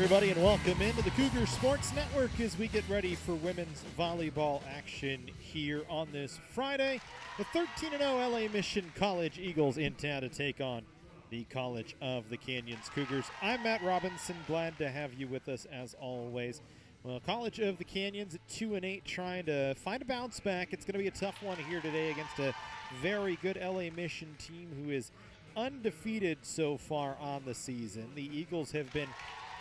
everybody, and welcome into the Cougar Sports Network as we get ready for women's volleyball action here on this Friday. The 13-0 LA Mission College Eagles in town to take on the College of the Canyons Cougars. I'm Matt Robinson, glad to have you with us as always. Well, College of the Canyons at 2-8, trying to find a bounce back. It's going to be a tough one here today against a very good LA Mission team who is undefeated so far on the season. The Eagles have been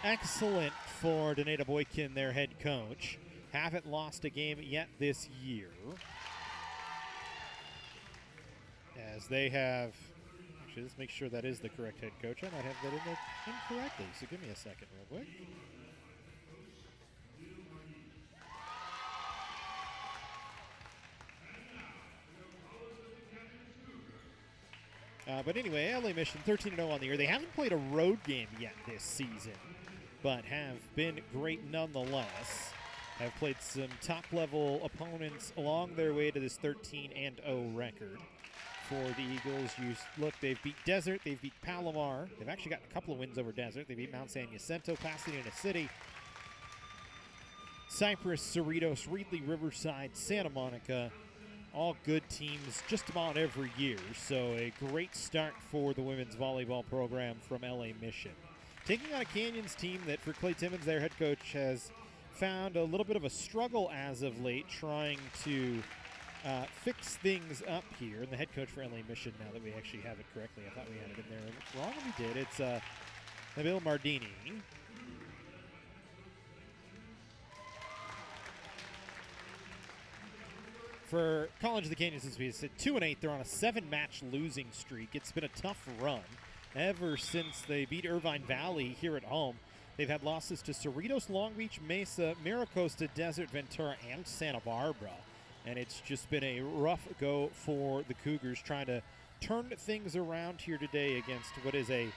excellent for Donata Boykin, their head coach. Haven't lost a game yet this year. As they have, actually, let's make sure that is the correct head coach. I might have that in there incorrectly, so give me a second real quick. But anyway, LA Mission 13-0 on the year. They haven't played a road game yet this season, but have been great nonetheless. Have played some top-level opponents along their way to this 13-0 record for the Eagles. You look, they've beat Desert, they've beat Palomar. They've actually got a couple of wins over Desert. They beat Mount San Jacinto, Pasadena City, Cypress, Cerritos, Reedley, Riverside, Santa Monica. All good teams just about every year. So a great start for the women's volleyball program from LA Mission. Taking on a Canyons team that, for Clay Timmons, their head coach, has found a little bit of a struggle as of late trying to fix things up here. And the head coach for LA Mission, now that we actually have it correctly, I thought we had it in there wrong, and we did. It's Nabil Mardini. For College of the Canyons, since we said 2-8, they're on a 7-match losing streak. It's been a tough run ever since they beat Irvine Valley here at home. They've had losses to Cerritos, Long Beach, Mesa, Miracosta, Desert, Ventura, and Santa Barbara. And it's just been a rough go for the Cougars trying to turn things around here today against what is a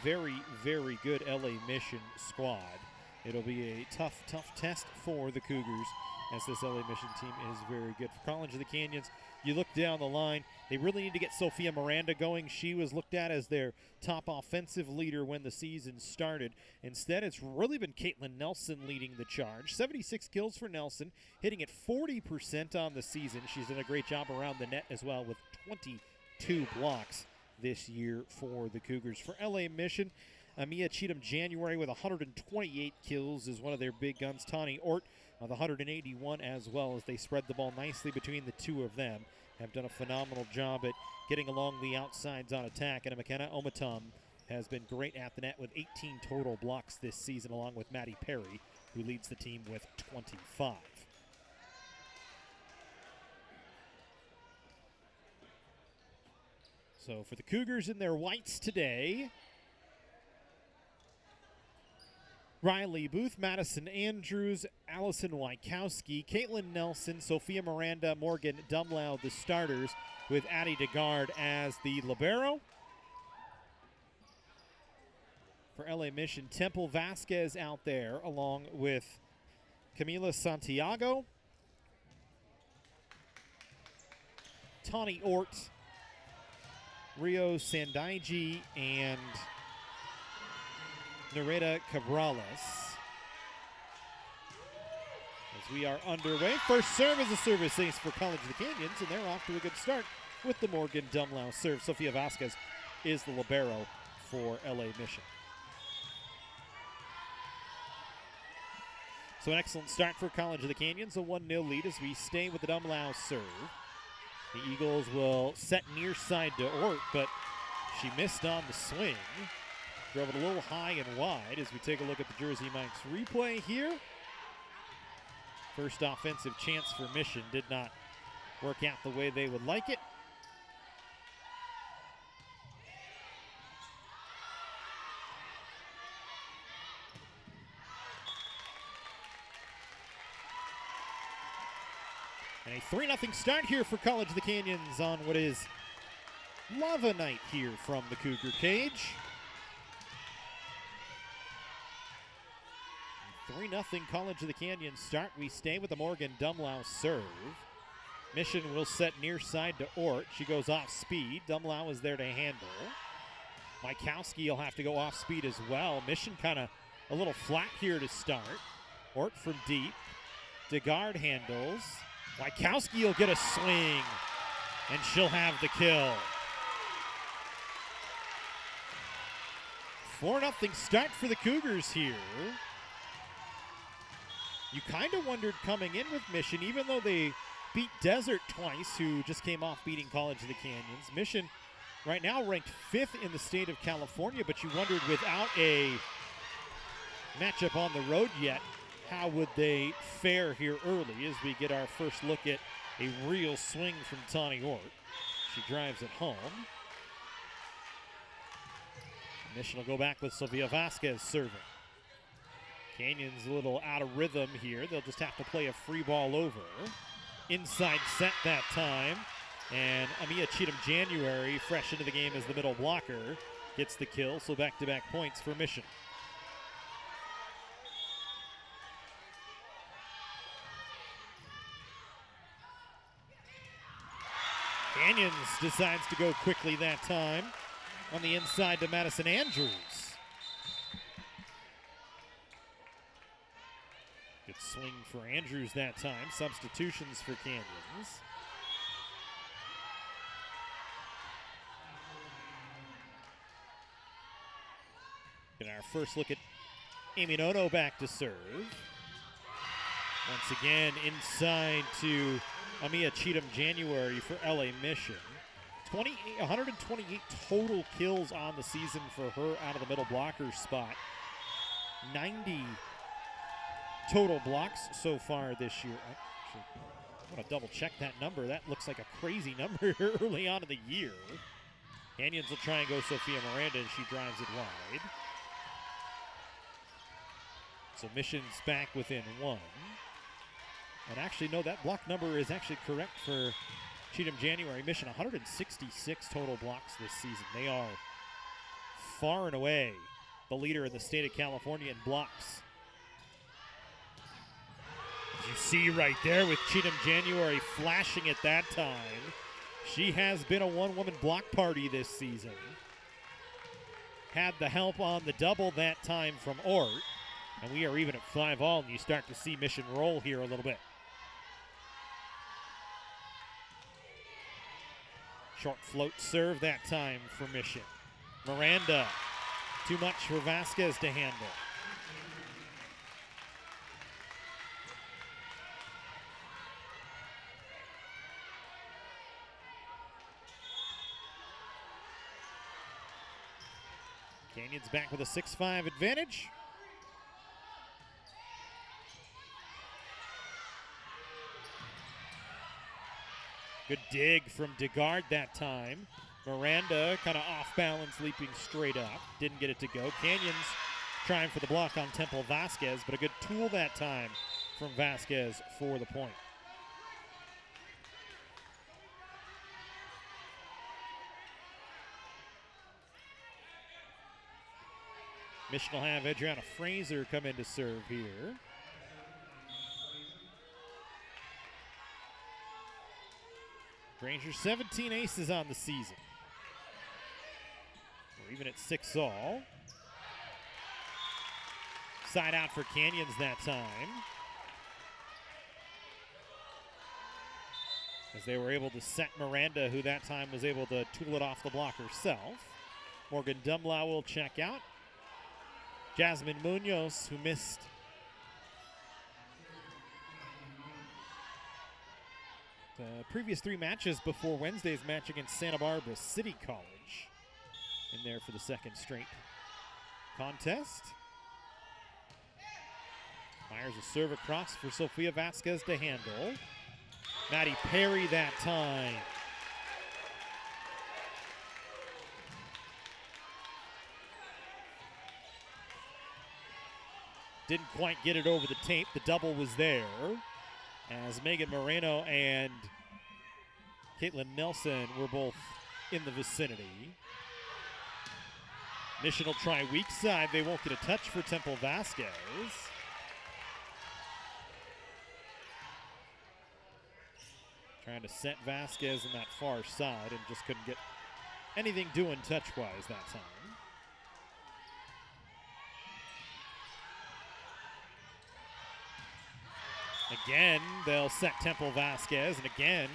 very, very good LA Mission squad. It'll be a tough test for the Cougars, as this LA Mission team is very good. For College of the Canyons, you look down the line, they really need to get Sophia Miranda going. She was looked at as their top offensive leader when the season started. Instead, it's really been Caitlin Nelson leading the charge. 76 kills for Nelson, hitting at 40% on the season. She's done a great job around the net as well with 22 blocks this year for the Cougars. For LA Mission, Amia Cheatham January with 128 kills is one of their big guns. Tani Ort with 181 as well, as they spread the ball nicely between the two of them. Have done a phenomenal job at getting along the outsides on attack. And McKenna Omatum has been great at the net with 18 total blocks this season, along with Maddie Perry, who leads the team with 25. So for the Cougars in their whites today, Riley Booth, Madison Andrews, Allison Wykowski, Caitlin Nelson, Sophia Miranda, Morgan Dumlau, the starters, with Addie DeGard as the libero. For LA Mission, Temple Vasquez out there, along with Camila Santiago, Tani Ort, Rio Sandaiji, and Nereda Cabrales. As we are underway, first serve is a service ace for College of the Canyons, and they're off to a good start with the Morgan Dumlau serve. Sophia Vasquez is the libero for LA Mission. So an excellent start for College of the Canyons, a 1-0 lead as we stay with the Dumlau serve. The Eagles will set near side to Ort, but she missed on the swing. Drove it a little high and wide as we take a look at the Jersey Mike's replay here. First offensive chance for Mission did not work out the way they would like it. And a 3-0 start here for College of the Canyons on what is lava night here from the Cougar cage. 3-0 College of the Canyons start. We stay with the Morgan Dumlau serve. Mission will set near side to Ort. She goes off speed. Dumlau is there to handle. Wykowski will have to go off speed as well. Mission kind of a little flat here to start. Ort from deep. DeGard handles. Wykowski will get a swing, and she'll have the kill. 4-0 start for the Cougars here. You kind of wondered coming in with Mission, even though they beat Desert twice, who just came off beating College of the Canyons. Mission right now ranked 5th in the state of California, but you wondered without a matchup on the road yet, how would they fare here early as we get our first look at a real swing from Tawny Ort. She drives it home. Mission will go back with Sofia Vasquez serving. Canyons a little out of rhythm here. They'll just have to play a free ball over. Inside set that time. And Amia Cheatham-January, fresh into the game as the middle blocker, gets the kill. So back-to-back points for Mission. Canyons decides to go quickly that time. On the inside to Madison Andrews. Good swing for Andrews that time. Substitutions for Canyons. Get our first look at Amy Nono back to serve. Once again, inside to Amia Cheatham-January for LA Mission. 128 total kills on the season for her out of the middle blocker spot. 90 total blocks so far this year. Actually, I want to double check that number. That looks like a crazy number early on in the year. Canyons will try and go Sophia Miranda, and she drives it wide. So Mission's back within 1. And actually, no, that block number is actually correct for Cheatham-January. Mission 166 total blocks this season. They are far and away the leader in the state of California in blocks. As you see right there with Cheatham-January flashing at that time, she has been a one-woman block party this season. Had the help on the double that time from Ort, and we are even at 5-all, and you start to see Mission roll here a little bit. Short float serve that time for Mission. Miranda, too much for Vasquez to handle. Canyons back with a 6-5 advantage. Good dig from DeGard that time. Miranda kind of off balance, leaping straight up. Didn't get it to go. Canyons trying for the block on Temple Vasquez, but a good tool that time from Vasquez for the point. Mission will have Adriana Fraser come in to serve here. Granger 17 aces on the season. We're even at 6-all. Side out for Canyons that time. As they were able to set Miranda, who that time was able to tool it off the block herself. Morgan Dumlau will check out. Jasmine Munoz, who missed the previous 3 matches before Wednesday's match against Santa Barbara City College, in there for the second straight contest. Myers a serve across for Sofia Vasquez to handle. Maddie Perry that time. Didn't quite get it over the tape. The double was there, as Megan Moreno and Caitlin Nelson were both in the vicinity. Mission will try weak side. They won't get a touch for Temple Vasquez. Trying to set Vasquez on that far side and just couldn't get anything doing touch-wise that time. Again, they'll set Temple Vasquez, and again,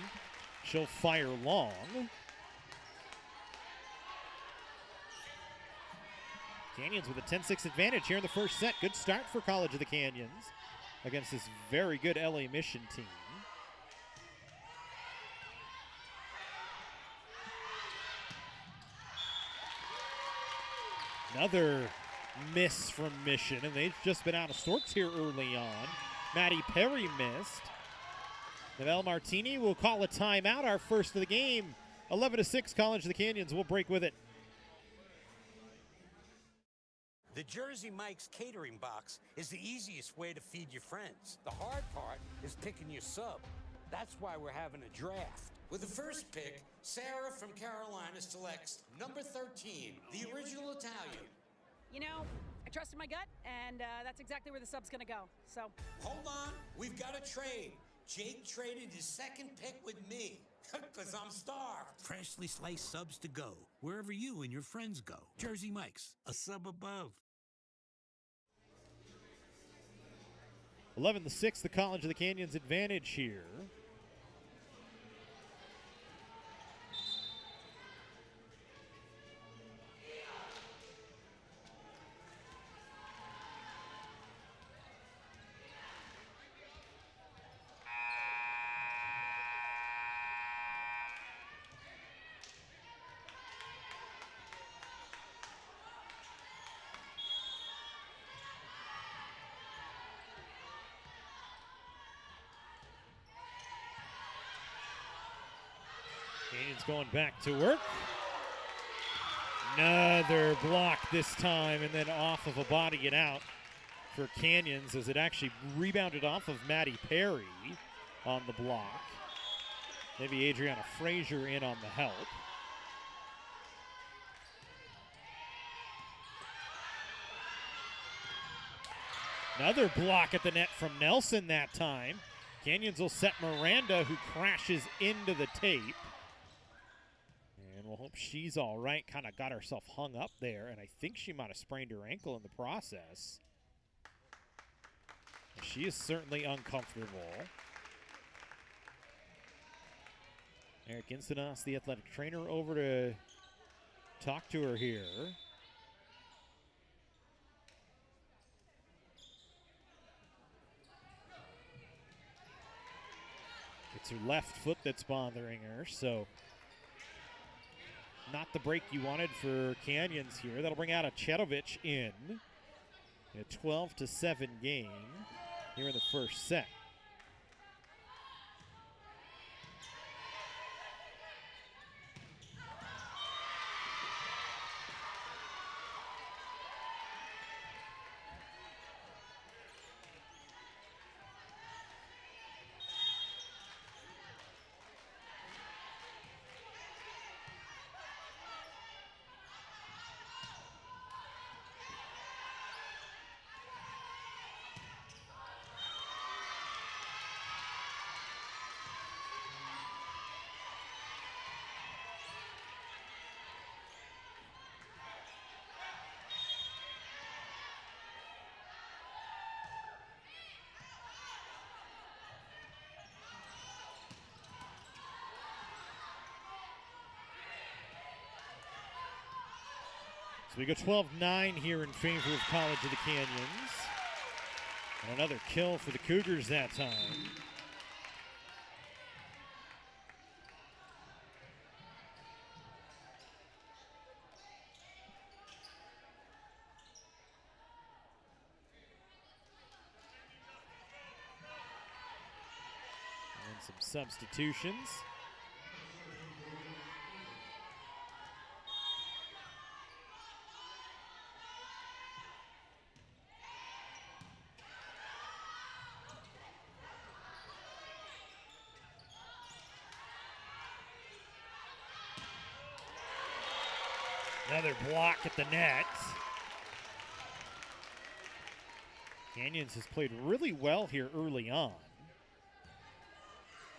she'll fire long. Canyons with a 10-6 advantage here in the first set. Good start for College of the Canyons against this very good LA Mission team. Another miss from Mission, and they've just been out of sorts here early on. Maddie Perry missed. Novelle Martini will call a timeout, our first of the game. 11-6, College of the Canyons will break with it. The Jersey Mike's catering box is the easiest way to feed your friends. The hard part is picking your sub. That's why we're having a draft. With the first pick, Sarah from Carolina selects number 13, the original Italian. You know, I trusted my gut, and that's exactly where the sub's gonna go, so. Hold on, we've got a trade. Jake traded his second pick with me, because I'm starved. Freshly sliced subs to go, wherever you and your friends go. Jersey Mike's, a sub above. 11-6, the College of the Canyons advantage here. Canyons going back to work. Another block this time, and then off of a body and out for Canyons as it actually rebounded off of Maddie Perry on the block. Maybe Adriana Frazier in on the help. Another block at the net from Nelson that time. Canyons will set Miranda, who crashes into the tape. And we'll hope she's all right. Kind of got herself hung up there, and I think she might have sprained her ankle in the process. She is certainly uncomfortable. Eric Insinas, the athletic trainer, over to talk to her here. It's her left foot that's bothering her, so not the break you wanted for Canyons here. That'll bring out a Chetovic in a 12-7 game here in the first set. So we go 12-9 here in favor of College of the Canyons. And another kill for the Cougars that time. And some substitutions. Another block at the net. Canyons has played really well here early on.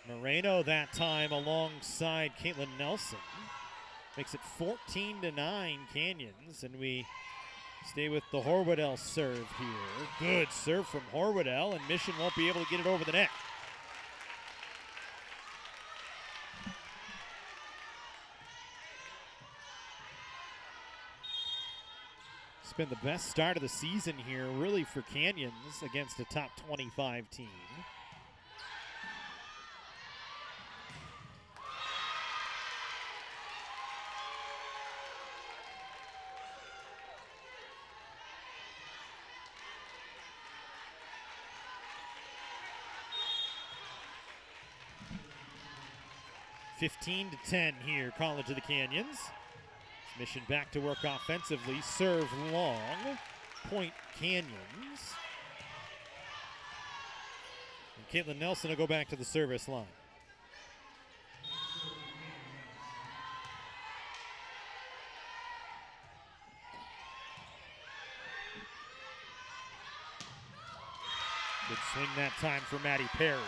Moreno that time alongside Caitlin Nelson. Makes it 14-9 Canyons, and we Stay with the Horwedel serve here. Good serve from Horwedel, and Mission won't be able to get it over the net. It's been the best start of the season here, really, for Canyons against a top 25 team. (15-10) here, College of the Canyons. Mission back to work offensively. Serve long. Point Canyons. And Caitlin Nelson will go back to the service line. Good swing that time for Maddie Perry.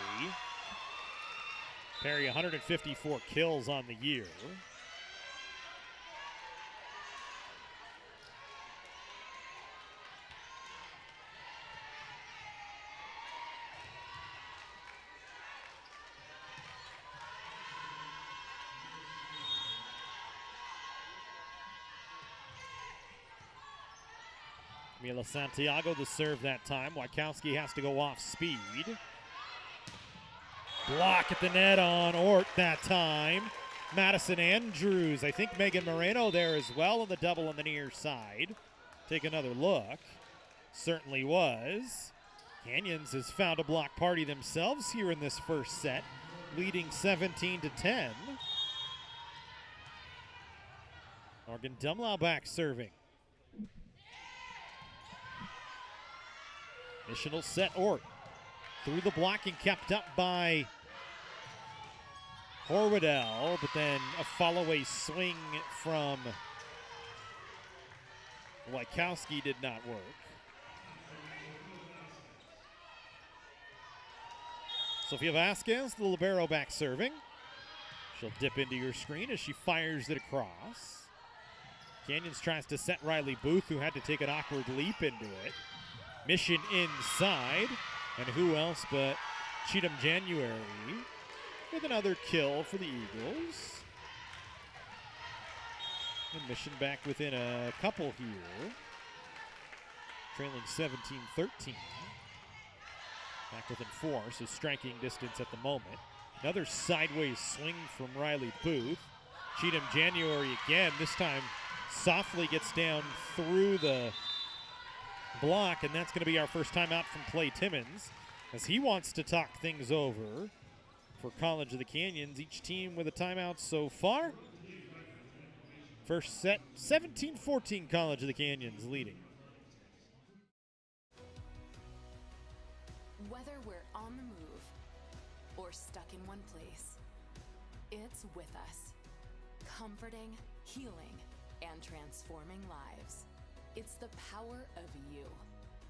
Perry, 154 kills on the year. Mila Santiago the serve that time. Wachowski has to go off speed. Block at the net on Ort that time. Madison Andrews, I think Megan Moreno there as well on the double on the near side. Take another look. Certainly was. Canyons has found a block party themselves here in this first set, leading 17-10. Morgan Dumlau back serving. Mission will set Ort. Through the blocking, kept up by Horwedel, but then a follow-away swing from Wachowski did not work. Sofia Vasquez, the libero, back serving. She'll dip into your screen as she fires it across. Canyons tries to set Riley Booth, who had to take an awkward leap into it. Mission inside, and who else but Cheatham January with another kill for the Eagles. And Mission back within a couple here, trailing 17-13. Back within 4, so striking distance at the moment. Another sideways swing from Riley Booth. Cheatham January again, this time softly gets down through the block, and that's going to be our first timeout from Clay Timmons, as he wants to talk things over for College of the Canyons. Each team with a timeout so far. First set, 17-14, College of the Canyons leading. Whether we're on the move or stuck in one place, it's with us, comforting, healing, and transforming lives. It's the power of you.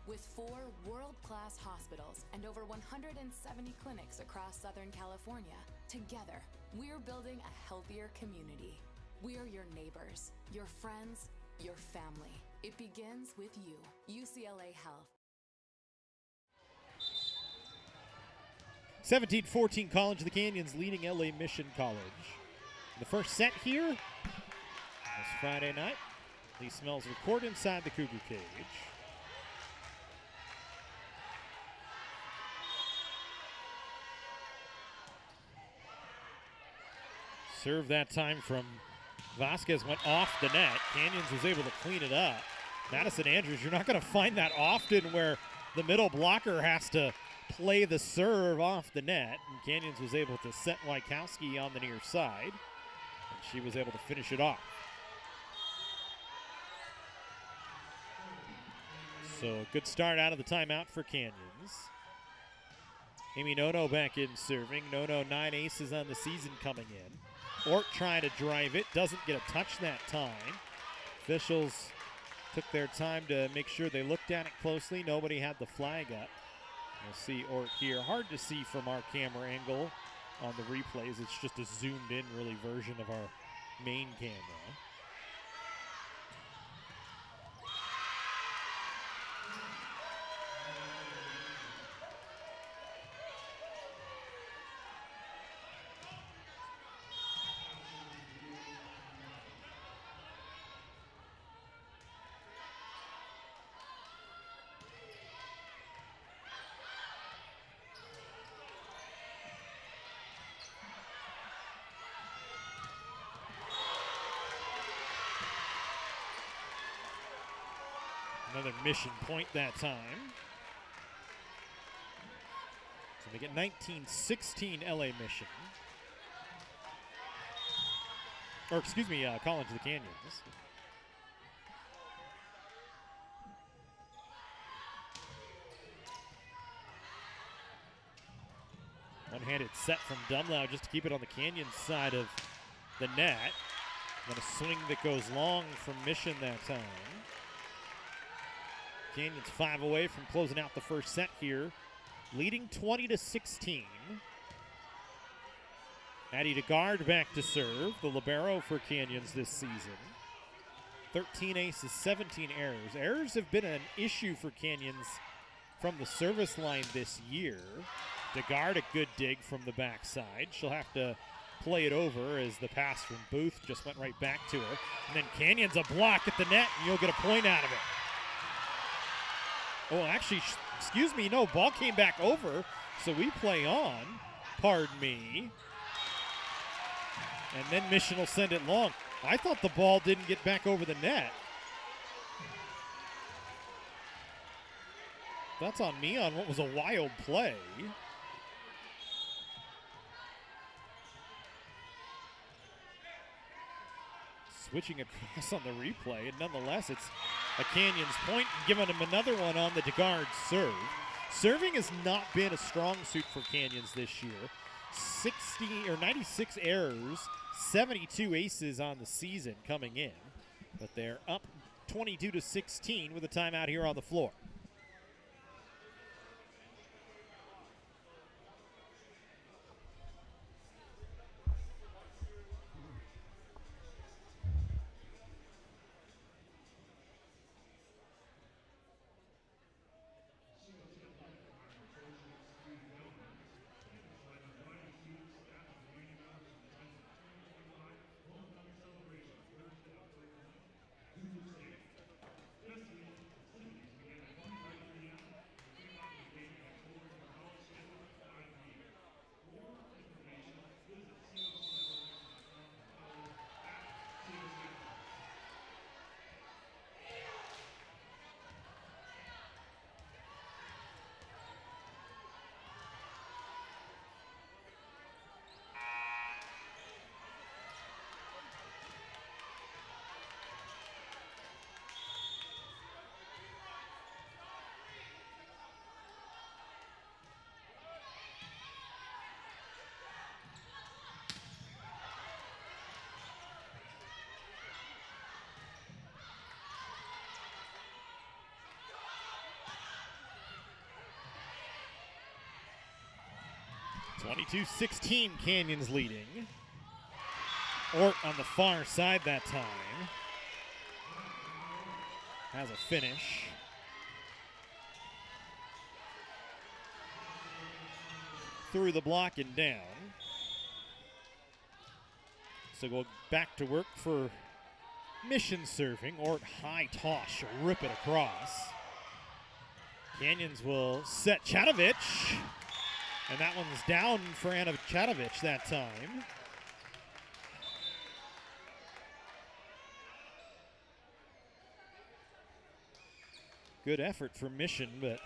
With 4 world-class hospitals and over 170 clinics across Southern California, together, we're building a healthier community. We're your neighbors, your friends, your family. It begins with you. UCLA Health. 17-14, College of the Canyons leading LA Mission College. The first set here, this Friday night. Lee Smelser court inside the Cougar cage. Serve that time from Vasquez went off the net. Canyons was able to clean it up. Madison Andrews, you're not going to find that often where the middle blocker has to play the serve off the net. And Canyons was able to set Wachowski on the near side. And she was able to finish it off. So a good start out of the timeout for Canyons. Amy Nono back in serving. Nono 9 aces on the season coming in. Ort trying to drive it. Doesn't get a touch that time. Officials took their time to make sure they looked at it closely. Nobody had the flag up. We'll see Ort here. Hard to see from our camera angle on the replays. It's just a zoomed in really version of our main camera. Another Mission point that time. So they get 19-16 LA Mission. Or excuse me, College of the Canyons. One-handed set from Dumlau just to keep it on the Canyon side of the net. Then a swing that goes long from Mission that time. Canyons 5 away from closing out the first set here, leading 20-16. Addie DeGard back to serve, the libero for Canyons this season. 13 aces, 17 errors. Errors have been an issue for Canyons from the service line this year. DeGard a good dig from the backside. She'll have to play it over as the pass from Booth just went right back to her. And then Canyons a block at the net, and you'll get a point out of it. Oh, actually, excuse me, no, ball came back over, so we play on. Pardon me. And then Mission will send it long. I thought the ball didn't get back over the net. That's on me on what was a wild play. Switching across on the replay, and nonetheless, it's a Canyons point, and giving them another one on the DeGard serve. Serving has not been a strong suit for Canyons this year. 96 errors, 72 aces on the season coming in, but they're up 22-16 with a timeout here on the floor. (22-16) Canyons leading. Ort on the far side that time. Has a finish. Through the block and down. So go back to work for Mission serving. Ort high toss, she'll rip it across. Canyons will set Chatovich. And that one's down for Anna Chatovich that time. Good effort for Mission, but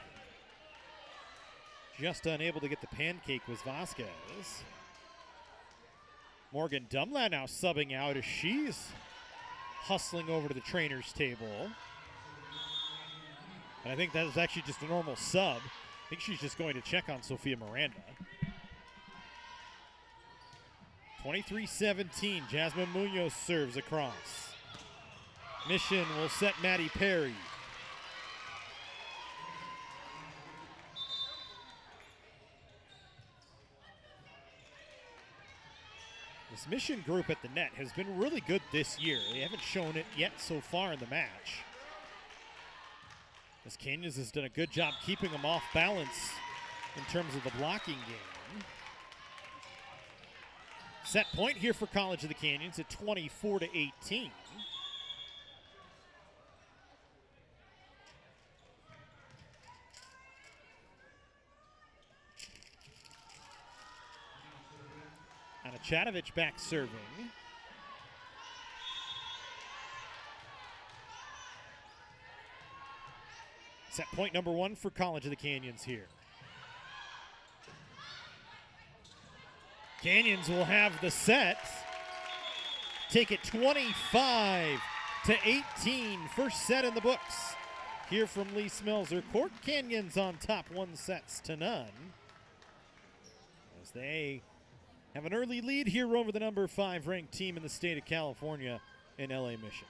just unable to get the pancake was Vasquez. Morgan Dumlau now subbing out as she's hustling over to the trainer's table. And I think that was actually just a normal sub. I think she's just going to check on Sophia Miranda. 23-17, Jasmine Munoz serves across. Mission will set Maddie Perry. This Mission group at the net has been really good this year. They haven't shown it yet so far in the match. As Canyons has done a good job keeping them off balance in terms of the blocking game. Set point here for College of the Canyons at 24-18. Anna Chatovich back serving. Set point number 1 for College of the Canyons here. Canyons will have the set. Take it 25-18. First set in the books. Here from Lee Smelser. Court Canyons on top 1-0. As they have an early lead here over the number 5 ranked team in the state of California in LA Mission.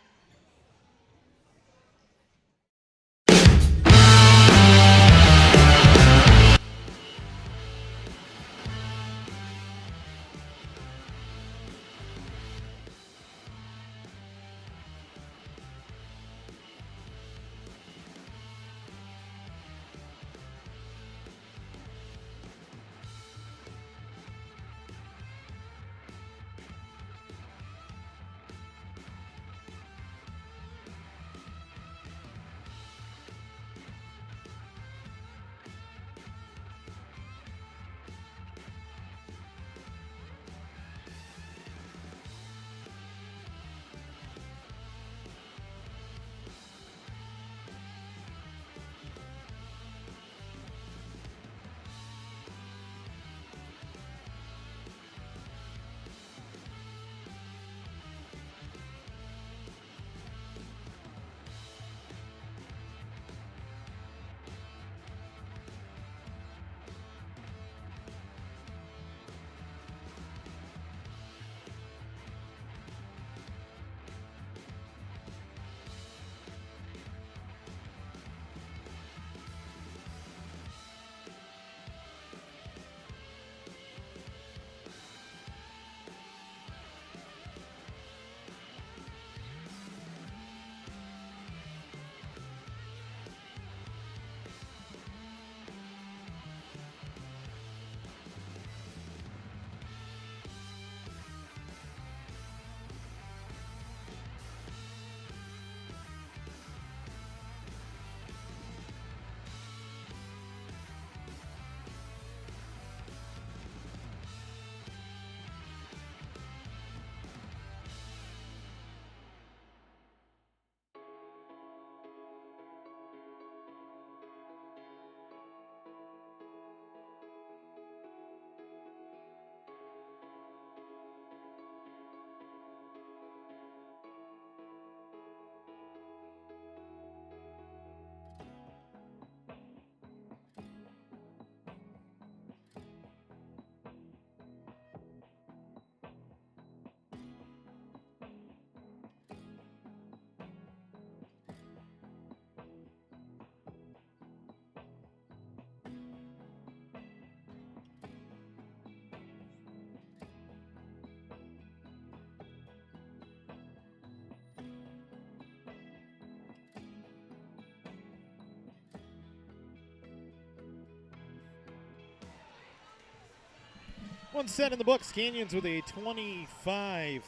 One set in the books. Canyons with a 25-18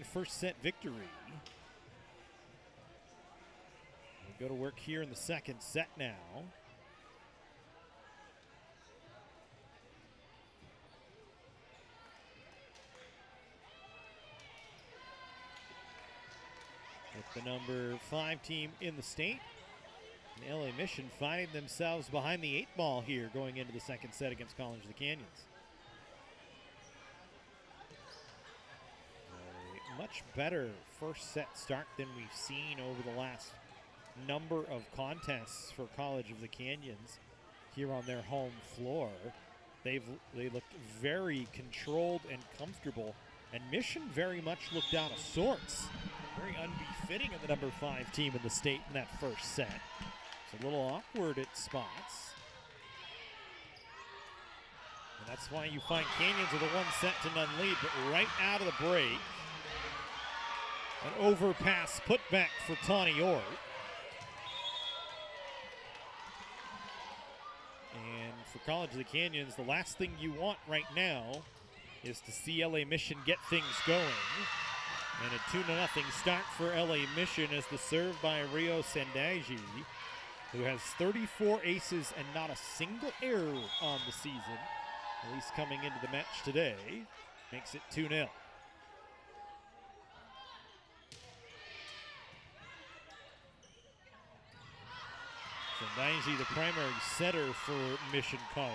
first set victory. We go to work here in the second set now. With the number 5 team in the state. And LA Mission finding themselves behind the 8 ball here going into the second set against College of the Canyons. A much better first set start than we've seen over the last number of contests for College of the Canyons here on their home floor. They looked very controlled and comfortable, and Mission very much looked out of sorts. Very unbefitting of the number 5 team in the state in that first set. It's a little awkward at spots. And that's why you find Canyons with a 1-0 lead, but right out of the break, an overpass putback for Tawny Ort. And for College of the Canyons, the last thing you want right now is to see LA Mission get things going. And a 2-0 start for LA Mission as the serve by Rio Sandaji, who has 34 aces and not a single error on the season, at least coming into the match today, makes it 2-0. Lange, the primary setter for Mission College.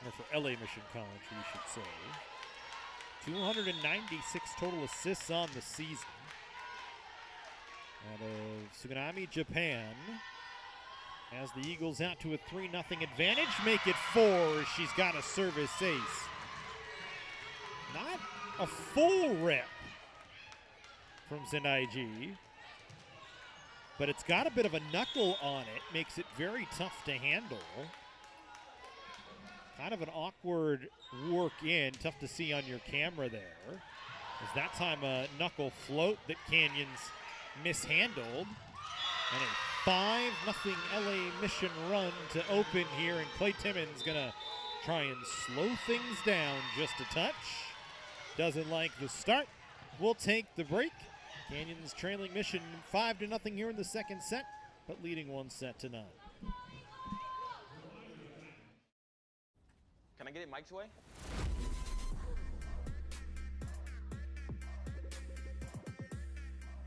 Or for LA Mission College, we should say. 296 total assists on the season. Out of Tsunami, Japan. As the Eagles out to a 3-0 advantage, make it 4. She's got a service ace. Not a full rep from Zendaiji, but it's got a bit of a knuckle on it, makes it very tough to handle. Kind of an awkward work in, tough to see on your camera there. As that time a knuckle float that Canyons mishandled. And a 5-0 LA Mission run to open here, and Clay Timmons gonna try and slow things down just a touch. Doesn't like the start. We'll take the break. Canyons trailing Mission 5-0 here in the second set, but leading 1-0. Can I get it Mike's way?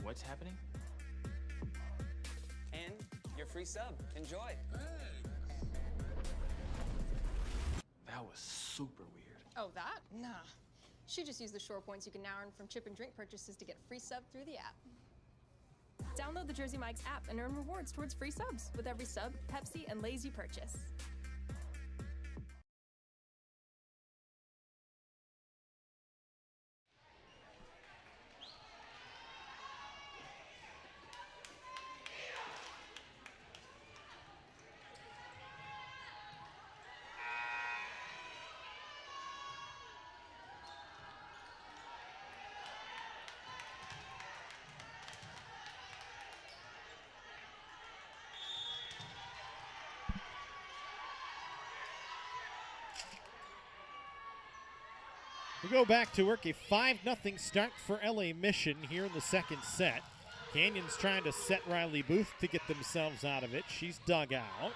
What's happening? And your free sub. Enjoy. That was super weird. Oh, that? Nah. She just used the shore points you can now earn from chip and drink purchases to get a free sub through the app. Download the Jersey Mike's app and earn rewards towards free subs with every sub, Pepsi, and Lay's you purchase. We go back to work, a 5-0 start for LA Mission here in the second set. Canyons trying to set Riley Booth to get themselves out of it. She's dug out.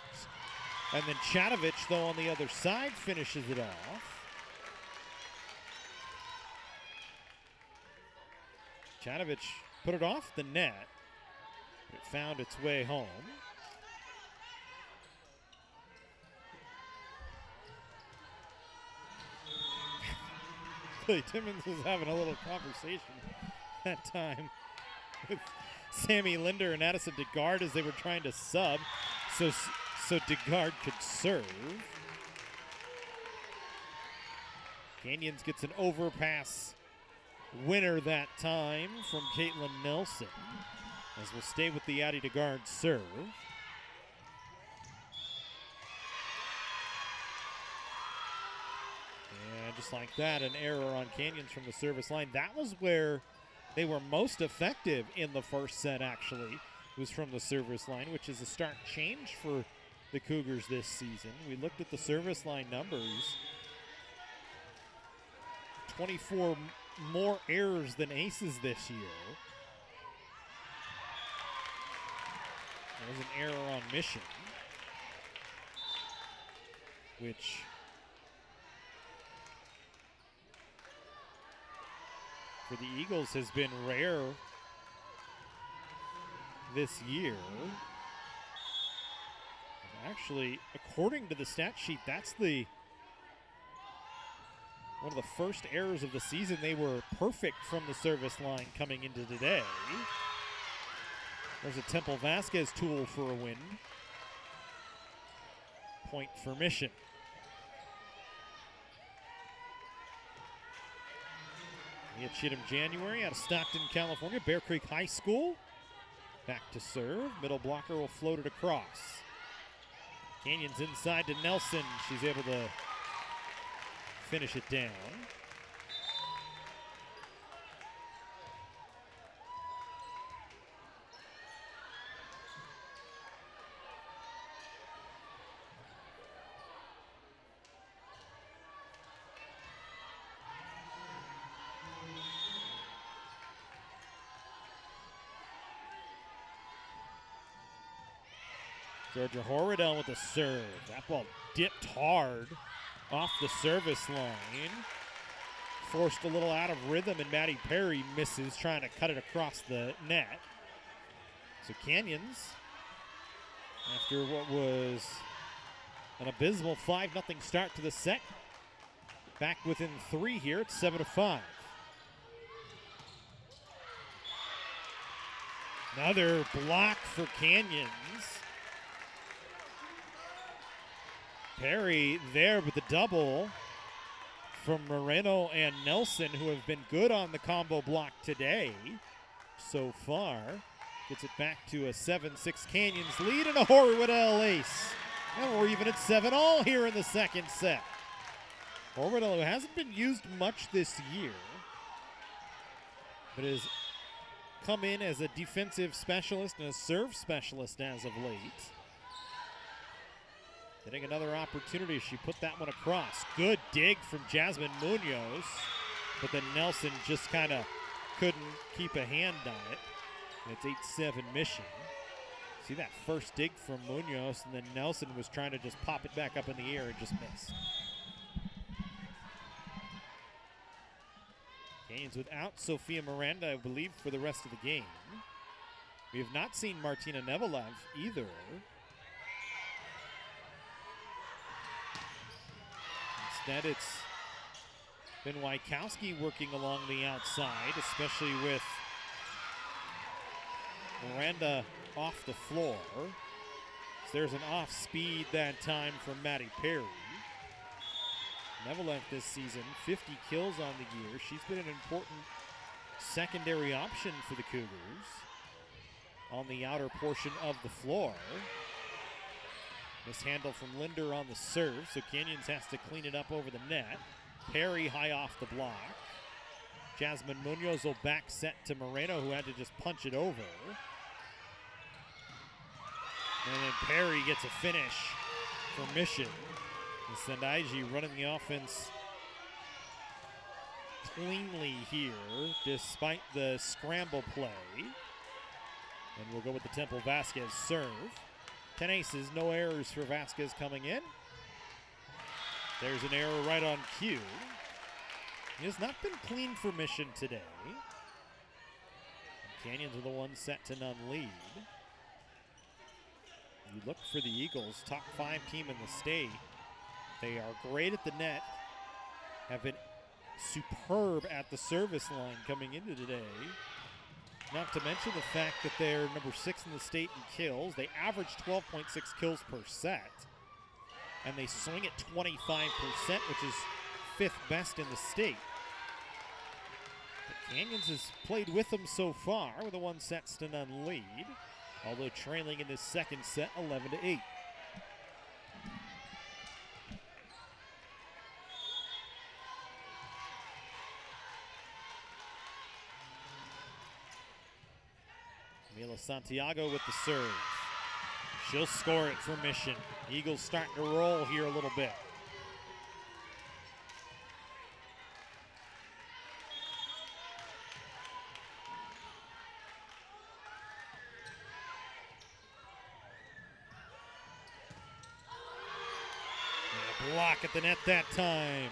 And then Chatovich, though, on the other side, finishes it off. Chatovich put it off the net. It found its way home. Clay Timmons was having a little conversation that time with Sammy Linder and Addison DeGard as they were trying to sub so DeGard could serve. Canyons gets an overpass winner that time from Caitlin Nelson, as we'll stay with the Addie DeGard serve. And just like that, an error on Canyons from the service line. That was where they were most effective in the first set, actually, was from the service line, which is a stark change for the Cougars this season. We looked at the service line numbers. 24 more errors than aces this year. There's an error on Mission, which for the Eagles has been rare this year. And actually, according to the stat sheet, that's one of the first errors of the season. They were perfect from the service line coming into today. There's a Temple Vasquez tool for a win. Point for Mission. We had Chittum January out of Stockton, California. Bear Creek High School. Back to serve. Middle blocker will float it across. Canyons inside to Nelson. She's able to finish it down. Georgia Horridell with the serve. That ball dipped hard off the service line. Forced a little out of rhythm, and Maddie Perry misses trying to cut it across the net. So Canyons After what was an abysmal 5-0 start to the set. Back within 3 here. It's 7-5. Another block for Canyons. Perry there with the double from Moreno and Nelson, who have been good on the combo block today so far. Gets it back to a 7-6 Canyons lead and a Horwedel ace. And we're even at 7-all here in the second set. Horwedel, who hasn't been used much this year, but has come in as a defensive specialist and a serve specialist as of late. Getting another opportunity. She put that one across. Good dig from Jasmine Munoz, but then Nelson just kind of couldn't keep a hand on it. And it's 8-7 Mission. See that first dig from Munoz, and then Nelson was trying to just pop it back up in the air and just missed. Canyons without Sophia Miranda, I believe, for the rest of the game. We have not seen Martina Nevelev either. Instead, it's been Wykowski working along the outside, especially with Miranda off the floor. So there's an off speed that time from Maddie Perry. Nevelev this season, 50 kills on the year. She's been an important secondary option for the Cougars on the outer portion of the floor. Mishandle from Linder on the serve, so Canyons has to clean it up over the net. Perry high off the block. Jasmine Munoz will back set to Moreno, who had to just punch it over. And then Perry gets a finish for Mission. And Sendaiji running the offense cleanly here, despite the scramble play. And we'll go with the Temple Vasquez serve. 10 aces, no errors for Vasquez coming in. There's an error right on cue. He has not been clean for Mission today. And Canyons with a 1-set-to-none lead. You look for the Eagles, top 5 team in the state. They are great at the net, have been superb at the service line coming into today. Not to mention the fact that they're number 6 in the state in kills. They average 12.6 kills per set, and they swing at 25%, which is 5th best in the state. But Canyons has played with them so far with a 1-set-to-none lead, although trailing in this second set 11-8. Mila Santiago with the serve. She'll score it for Mission. Eagles starting to roll here a little bit. And a block at the net that time.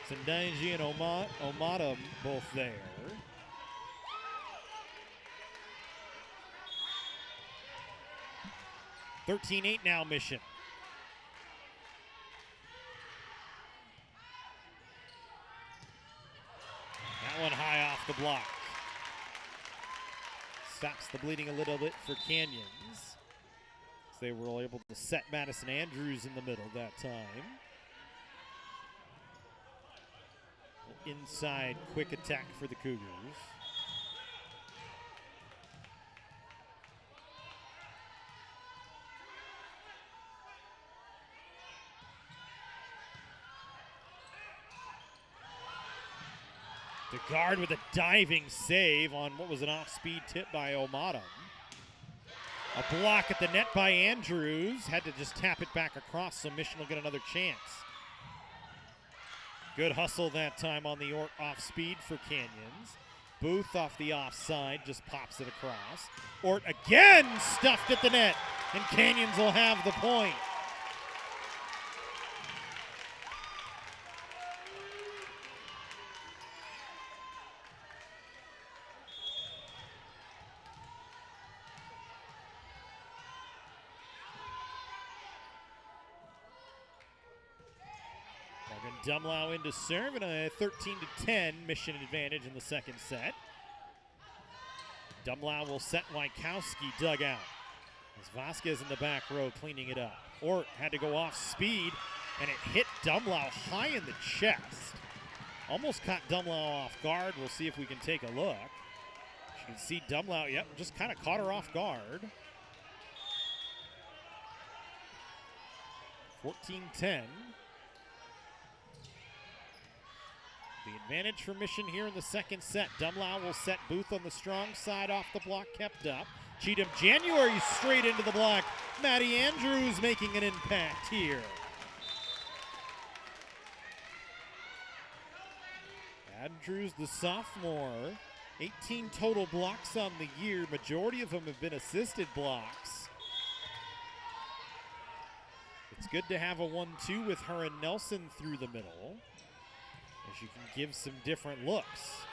Sendaiji and Omada both there. 13-8 now, Mission. That one high off the block. Stops the bleeding a little bit for Canyons. They were able to set Madison Andrews in the middle that time. Inside quick attack for the Cougars. The guard with a diving save on what was an off-speed tip by Omadam. A block at the net by Andrews. Had to just tap it back across, so Mission will get another chance. Good hustle that time on the Ort off-speed for Canyons. Booth off the offside, just pops it across. Ort again stuffed at the net, and Canyons will have the point. Dumlau into serve and a 13-10 Mission advantage in the second set. Dumlau will set Wykowski dug out. As Vasquez in the back row cleaning it up. Ort had to go off speed, and it hit Dumlau high in the chest. Almost caught Dumlau off guard. We'll see if we can take a look. You can see Dumlau, yep, just kind of caught her off guard. 14-10. The advantage for Mission here in the second set. Dumlau will set Booth on the strong side off the block, kept up. Cheatham January straight into the block. Maddie Andrews making an impact here. Andrews, the sophomore, 18 total blocks on the year. Majority of them have been assisted blocks. It's good to have a 1-2 with her and Nelson through the middle, as you can give some different looks.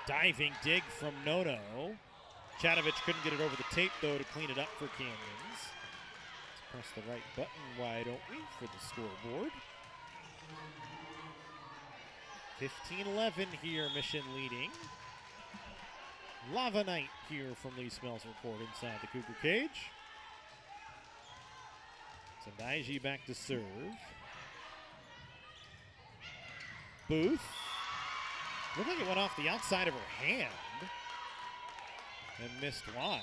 Diving dig from Nono. Chatovich couldn't get it over the tape, though, to clean it up for Canyons. Let's press the right button, why don't we, for the scoreboard. 15-11 here, Mission leading. Lava Night here from Lee Smelser Court inside the Cougar cage. Sandaiji back to serve. Booth. Looked like it went off the outside of her hand and missed wide.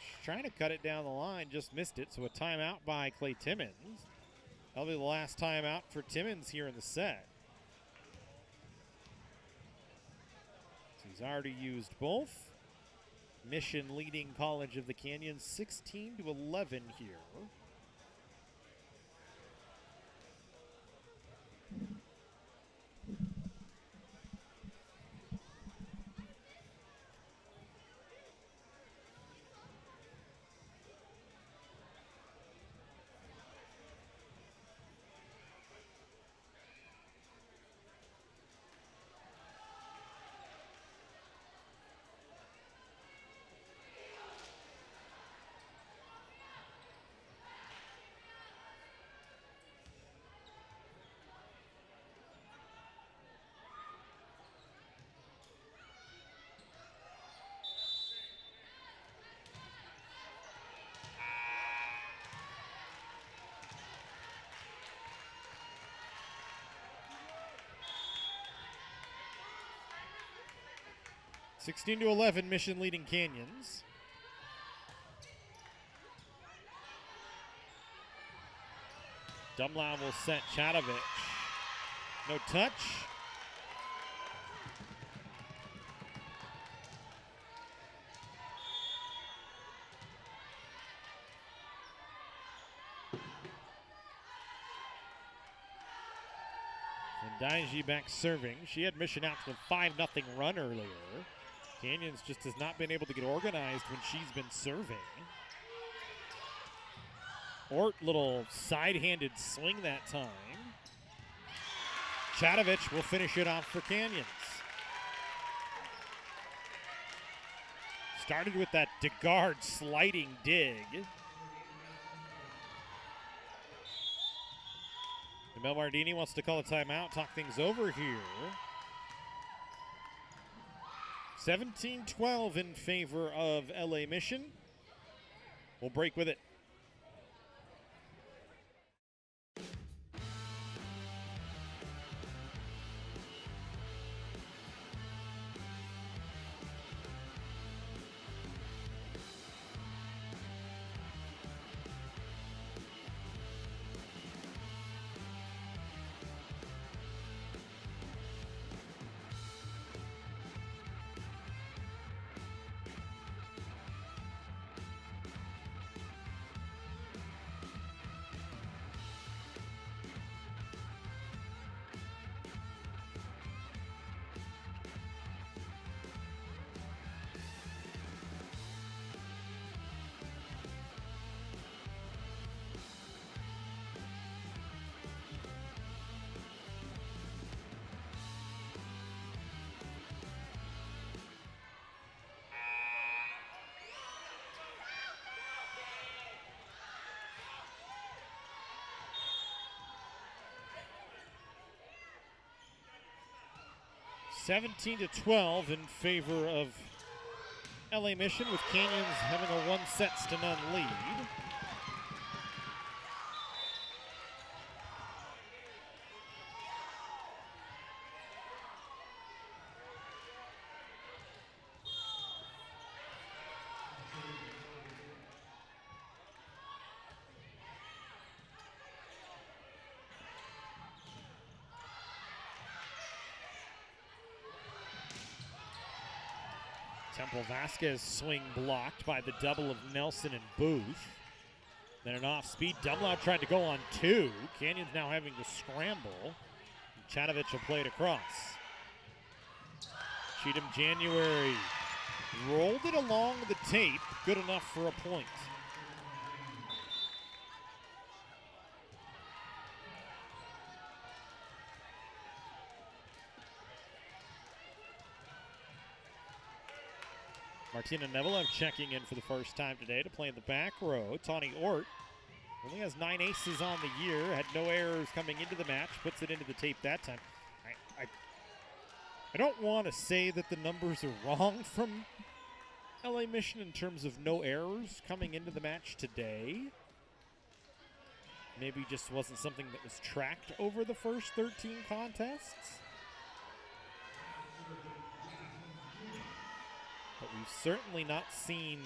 She's trying to cut it down the line, just missed it, so a timeout by Clay Timmons. That'll be the last timeout for Timmons here in the set. So he's already used both. Mission leading College of the Canyons 16-11 here. (16-11) Mission leading Canyons. Dumlau will set Chatovich. No touch. And Daiji back serving. She had Mission out to a 5-0 run earlier. Canyons just has not been able to get organized when she's been serving. Ort, little side-handed swing that time. Chatovich will finish it off for Canyons. Started with that DeGard sliding dig. Mel Mardini wants to call a timeout, talk things over here. 17-12 in favor of LA Mission. We'll break with it. 17-12 in favor of LA Mission, with Canyons having a 1-0 lead. Temple Vasquez swing blocked by the double of Nelson and Booth. Then an off-speed. Dumlau tried to go on two. Canyons now having to scramble. Chanovich will play it across. Cheatham January rolled it along the tape. Good enough for a point. Martina Nevilev checking in for the first time today to play in the back row. Tawny Ort only has 9 aces on the year, had no errors coming into the match, puts it into the tape that time. I don't want to say that the numbers are wrong from LA Mission in terms of no errors coming into the match today. Maybe just wasn't something that was tracked over the first 13 contests. But we've certainly not seen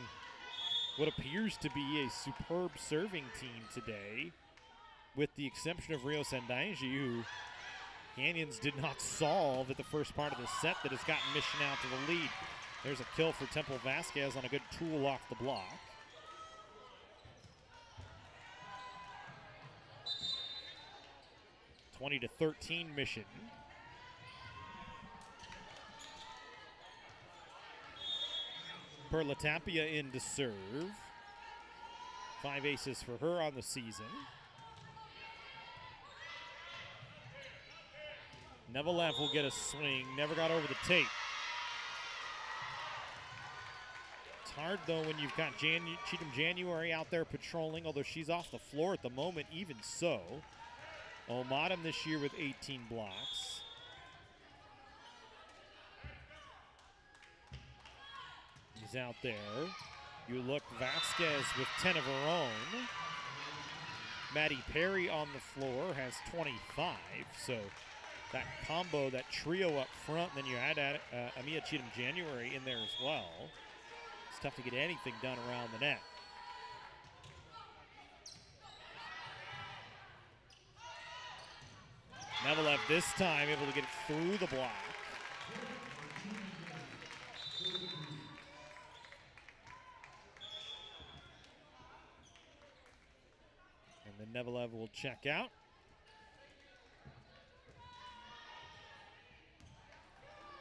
what appears to be a superb serving team today, with the exception of Rio Sendaiji, who Canyons did not solve at the first part of the set, that has gotten Mission out to the lead. There's a kill for Temple Vasquez on a good tool off the block. (20-13) Mission. Perla Tapia in to serve. 5 aces for her on the season. Nevilev will get a swing. Never got over the tape. It's hard, though, when you've got Cheatham January out there patrolling, although she's off the floor at the moment, even so. Omadam this year with 18 blocks. He's out there. You look, Vasquez with 10 of her own. Maddie Perry on the floor has 25, so that combo, that trio up front, then you add Amia Cheatham January in there as well. It's tough to get anything done around the net. Nevilev this time able to get it through the block. And then Nevilev will check out.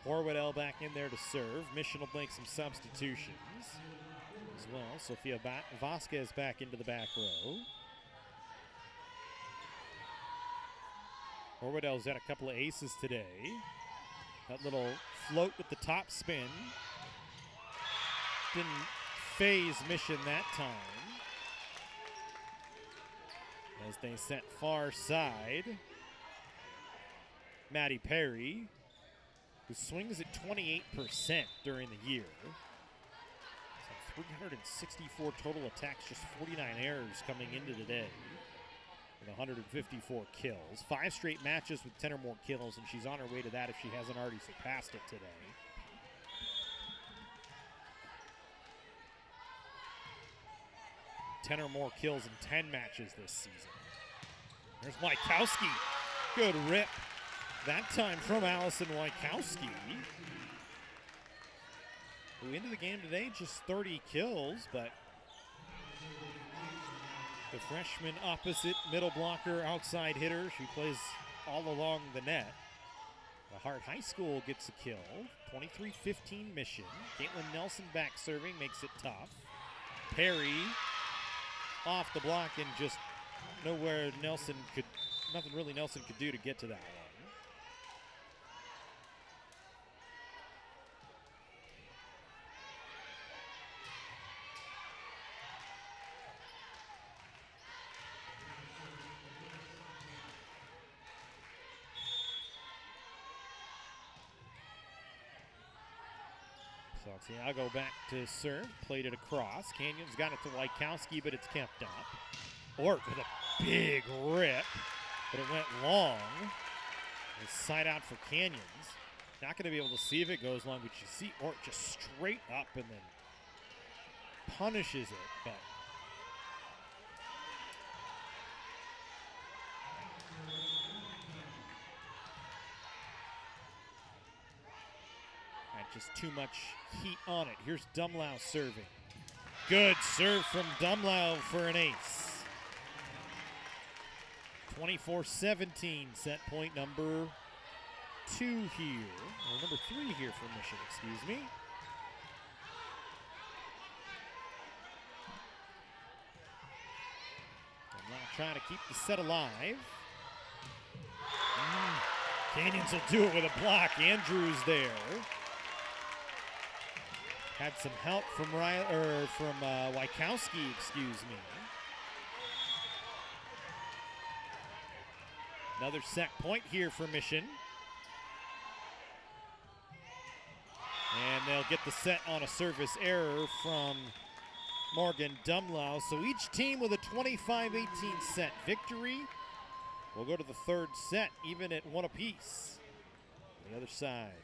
Horwedel back in there to serve. Mission will make some substitutions as well. Sofia Vasquez back into the back row. Horwedel's had a couple of aces today. That little float with the top spin didn't phase Mission that time. As they set far side, Maddie Perry, who swings at 28% during the year. So 364 total attacks, just 49 errors coming into today, with 154 kills. 5 straight matches with 10 or more kills, and she's on her way to that if she hasn't already surpassed it today. Ten or more kills in 10 matches this season. There's Wykowski. Good rip. That time from Allison Wykowski, who into the game today just 30 kills, but the freshman opposite middle blocker, outside hitter. She plays all along the net. The Hart High School gets a kill. 23-15 Mission. Caitlin Nelson back serving, makes it tough. Perry off the block, and just nowhere Nelson could, nothing really Nelson could do to get to that one. Santiago back to serve, played it across. Canyon's got it to Wykowski, but it's kept up. Ort with a big rip, but it went long. It's side out for Canyons. Not going to be able to see if it goes long, but you see Ort just straight up and then punishes it. But just too much heat on it. Here's Dumlau serving. Good serve from Dumlau for an ace. 24-17, set point number 2 here, or number 3 here for Mission, excuse me. Dumlau trying to keep the set alive. Canyons will do it with a block. Andrews there. Had some help from Wykowski, excuse me. Another set point here for Mission. And they'll get the set on a service error from Morgan Dumlau. So each team with a 25-18 set victory. We'll go to the third set, even at 1 apiece. On the other side.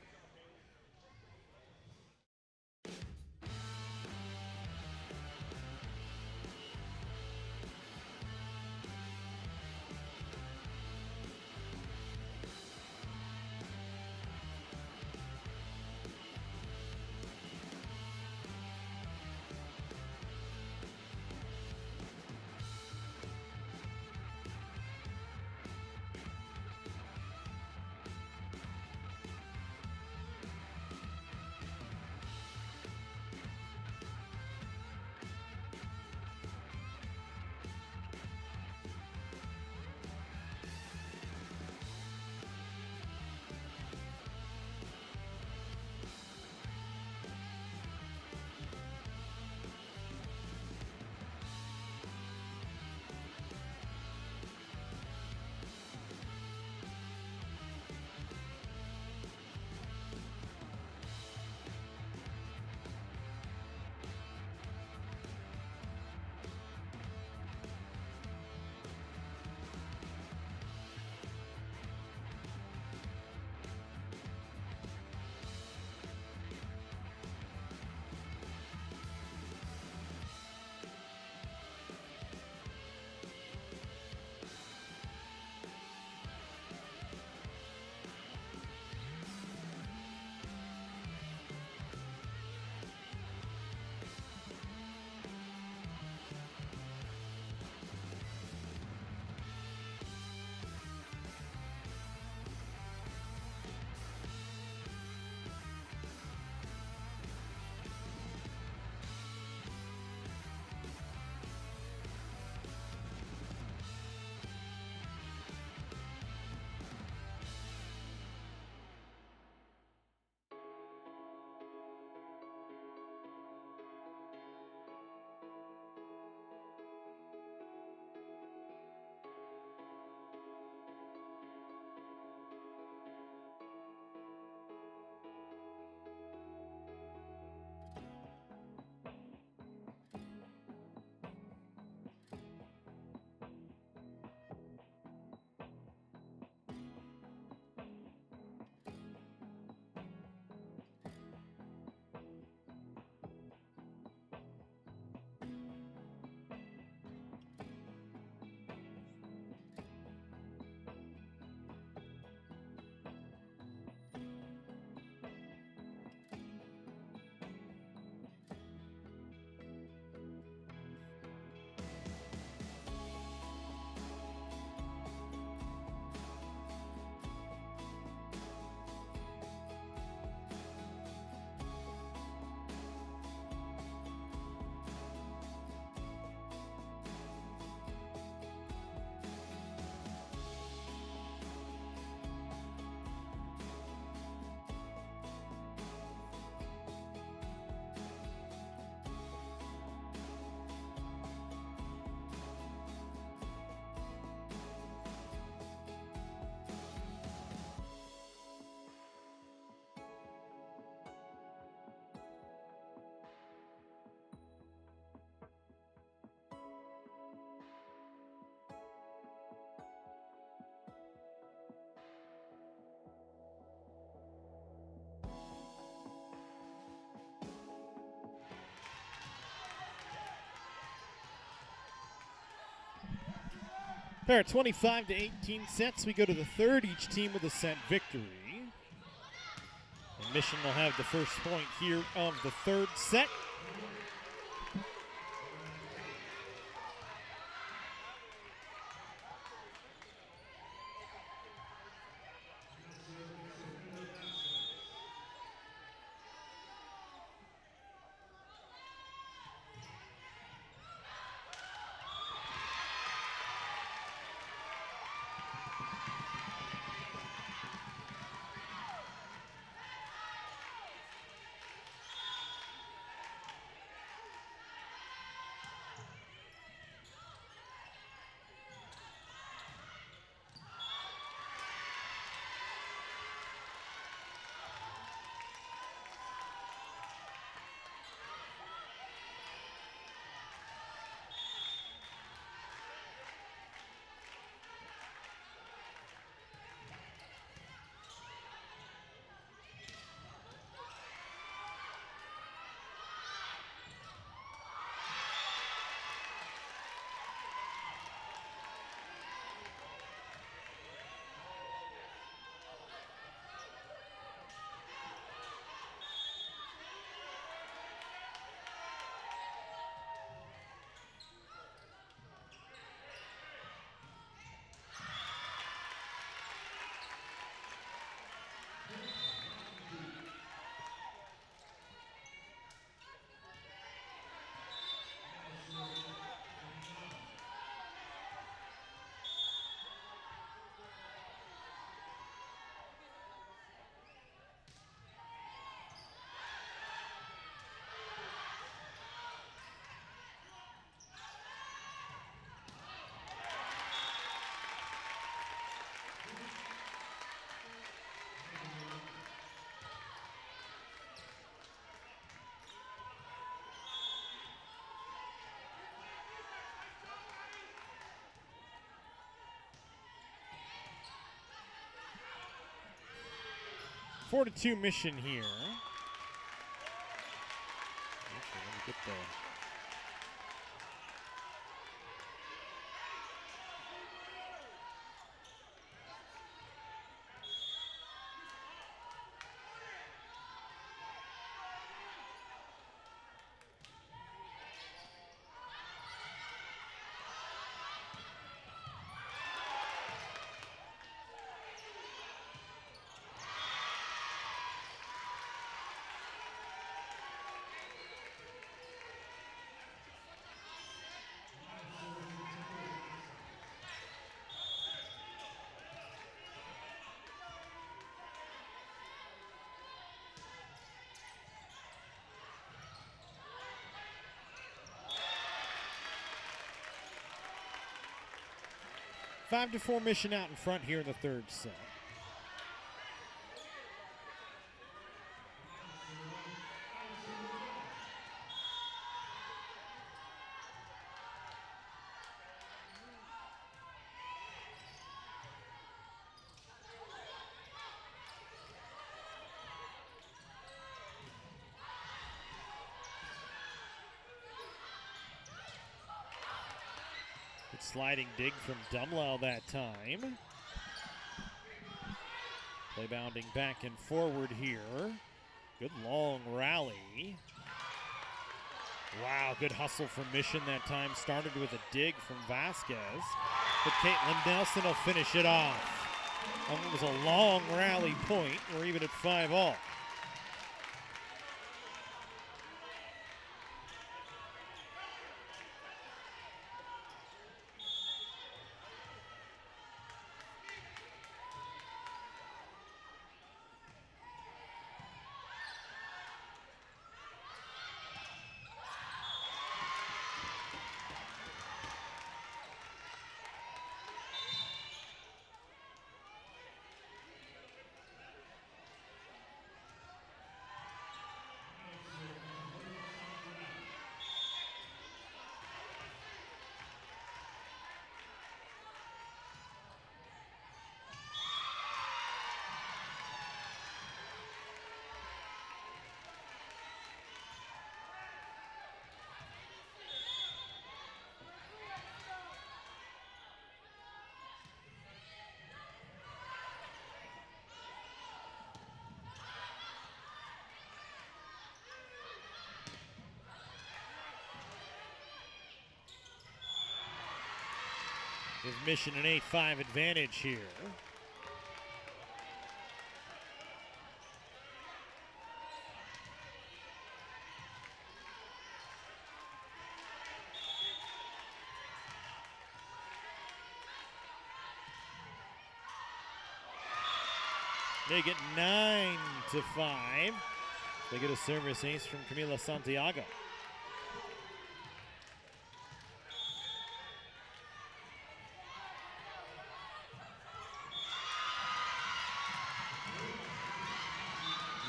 There are 25 to 18 sets. We go to the third, each team with a set victory. And Mission will have the first point here of the third set. Four to two Mission here. Actually, let me get the five to four Mission out in front here in the third set. Good sliding dig from Dumlow that time. Play bounding back and forward here. Good long rally. Wow, good hustle from Mission that time. Started with a dig from Vasquez. But Caitlin Nelson will finish it off. It was a long rally point. We're even at 5-all. Give Mission an 8-5 advantage here. Make it 9-5. They get a service ace from Camila Santiago.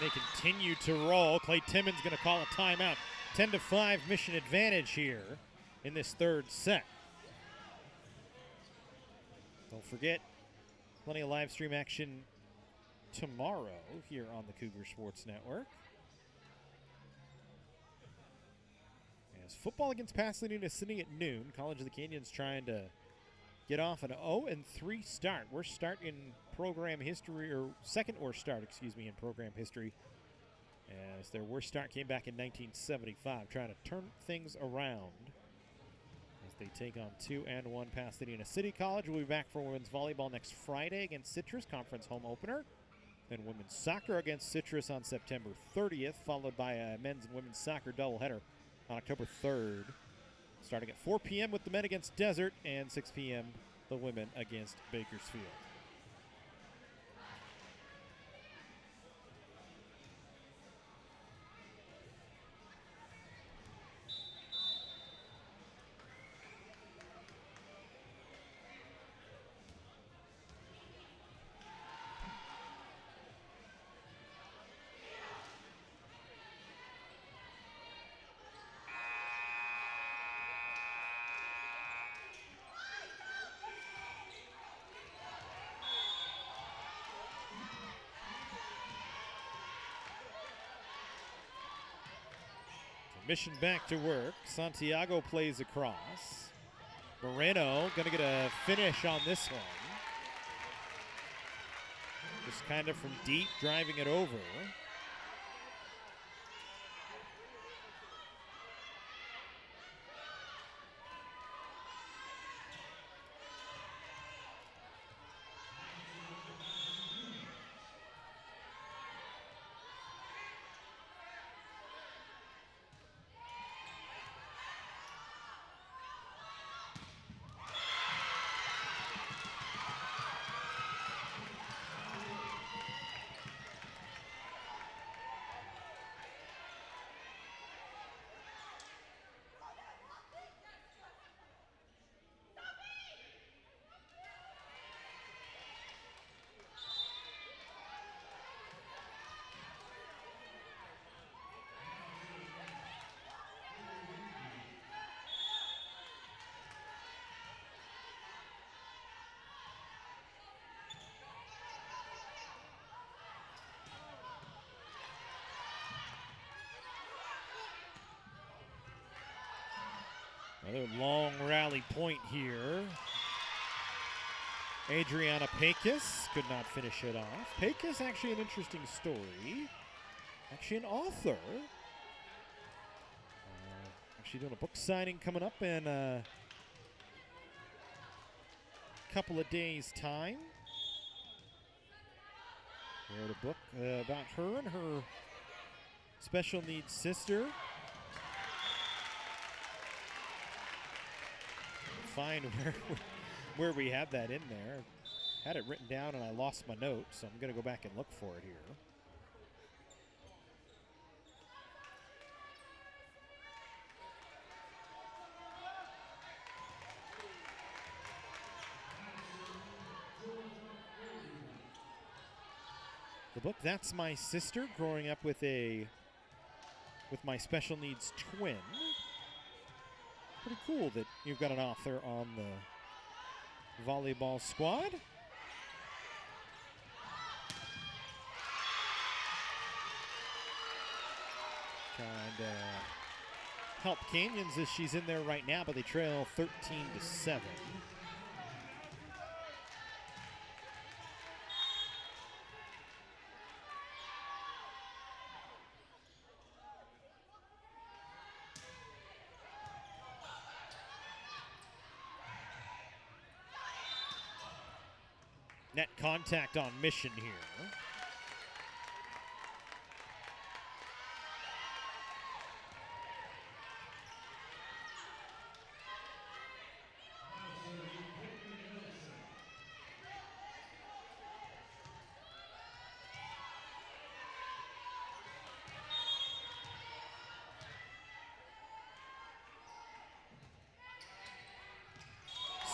They continue to roll. Clay Timmons going to call a timeout. 10-5 Mission advantage here in this third set. Don't forget, plenty of live stream action tomorrow here on the Cougar Sports Network. As football against Pasadena City at noon, College of the Canyons trying to get off an 0-3 start. Worst start in program history, or second worst start, excuse me, in program history, as their worst start came back in 1975, trying to turn things around as they take on 2-1 Pasadena City. College will be back for women's volleyball next Friday against Citrus, conference home opener. Then women's soccer against Citrus on September 30th, followed by a men's and women's soccer doubleheader on October 3rd, starting at 4 p.m. with the men against Desert and 6 p.m. the women against Bakersfield. Mission back to work. Santiago plays across. Moreno going to get a finish on this one. Just kind of from deep, driving it over. Another long rally point here. Adriana Pecas could not finish it off. Pecas, actually an interesting story. Actually an author. Actually doing a book signing coming up in a couple of days' time. Wrote a book about her and her special needs sister. Find where we have that in there. Had it written down and I lost my note, so I'm going to go back and look for it here. The book, That's My Sister, growing up with my special needs twin. Pretty cool that you've got an author on the volleyball squad. Trying to help Canyons as she's in there right now, but they trail 13-7. Net contact on Mission here.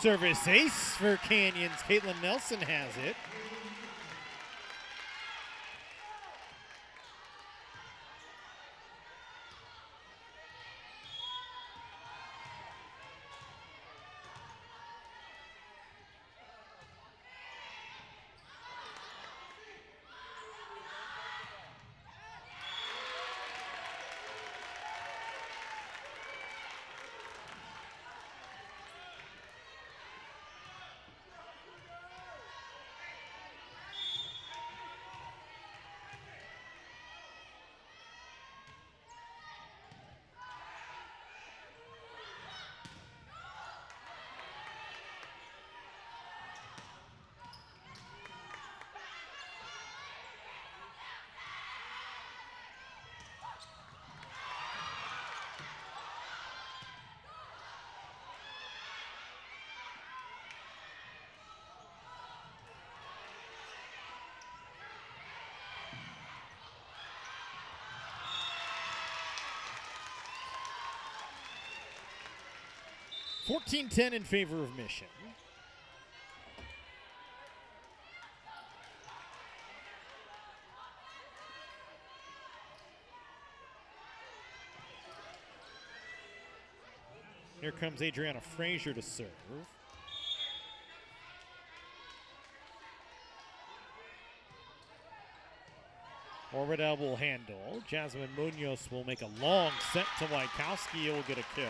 Service ace for Canyons. Caitlin Nelson has it. $14-10 in favor of Mission. Here comes Adriana Frazier to serve. Orvidel will handle. Jasmine Munoz will make a long set to Wykowski. He'll get a kill.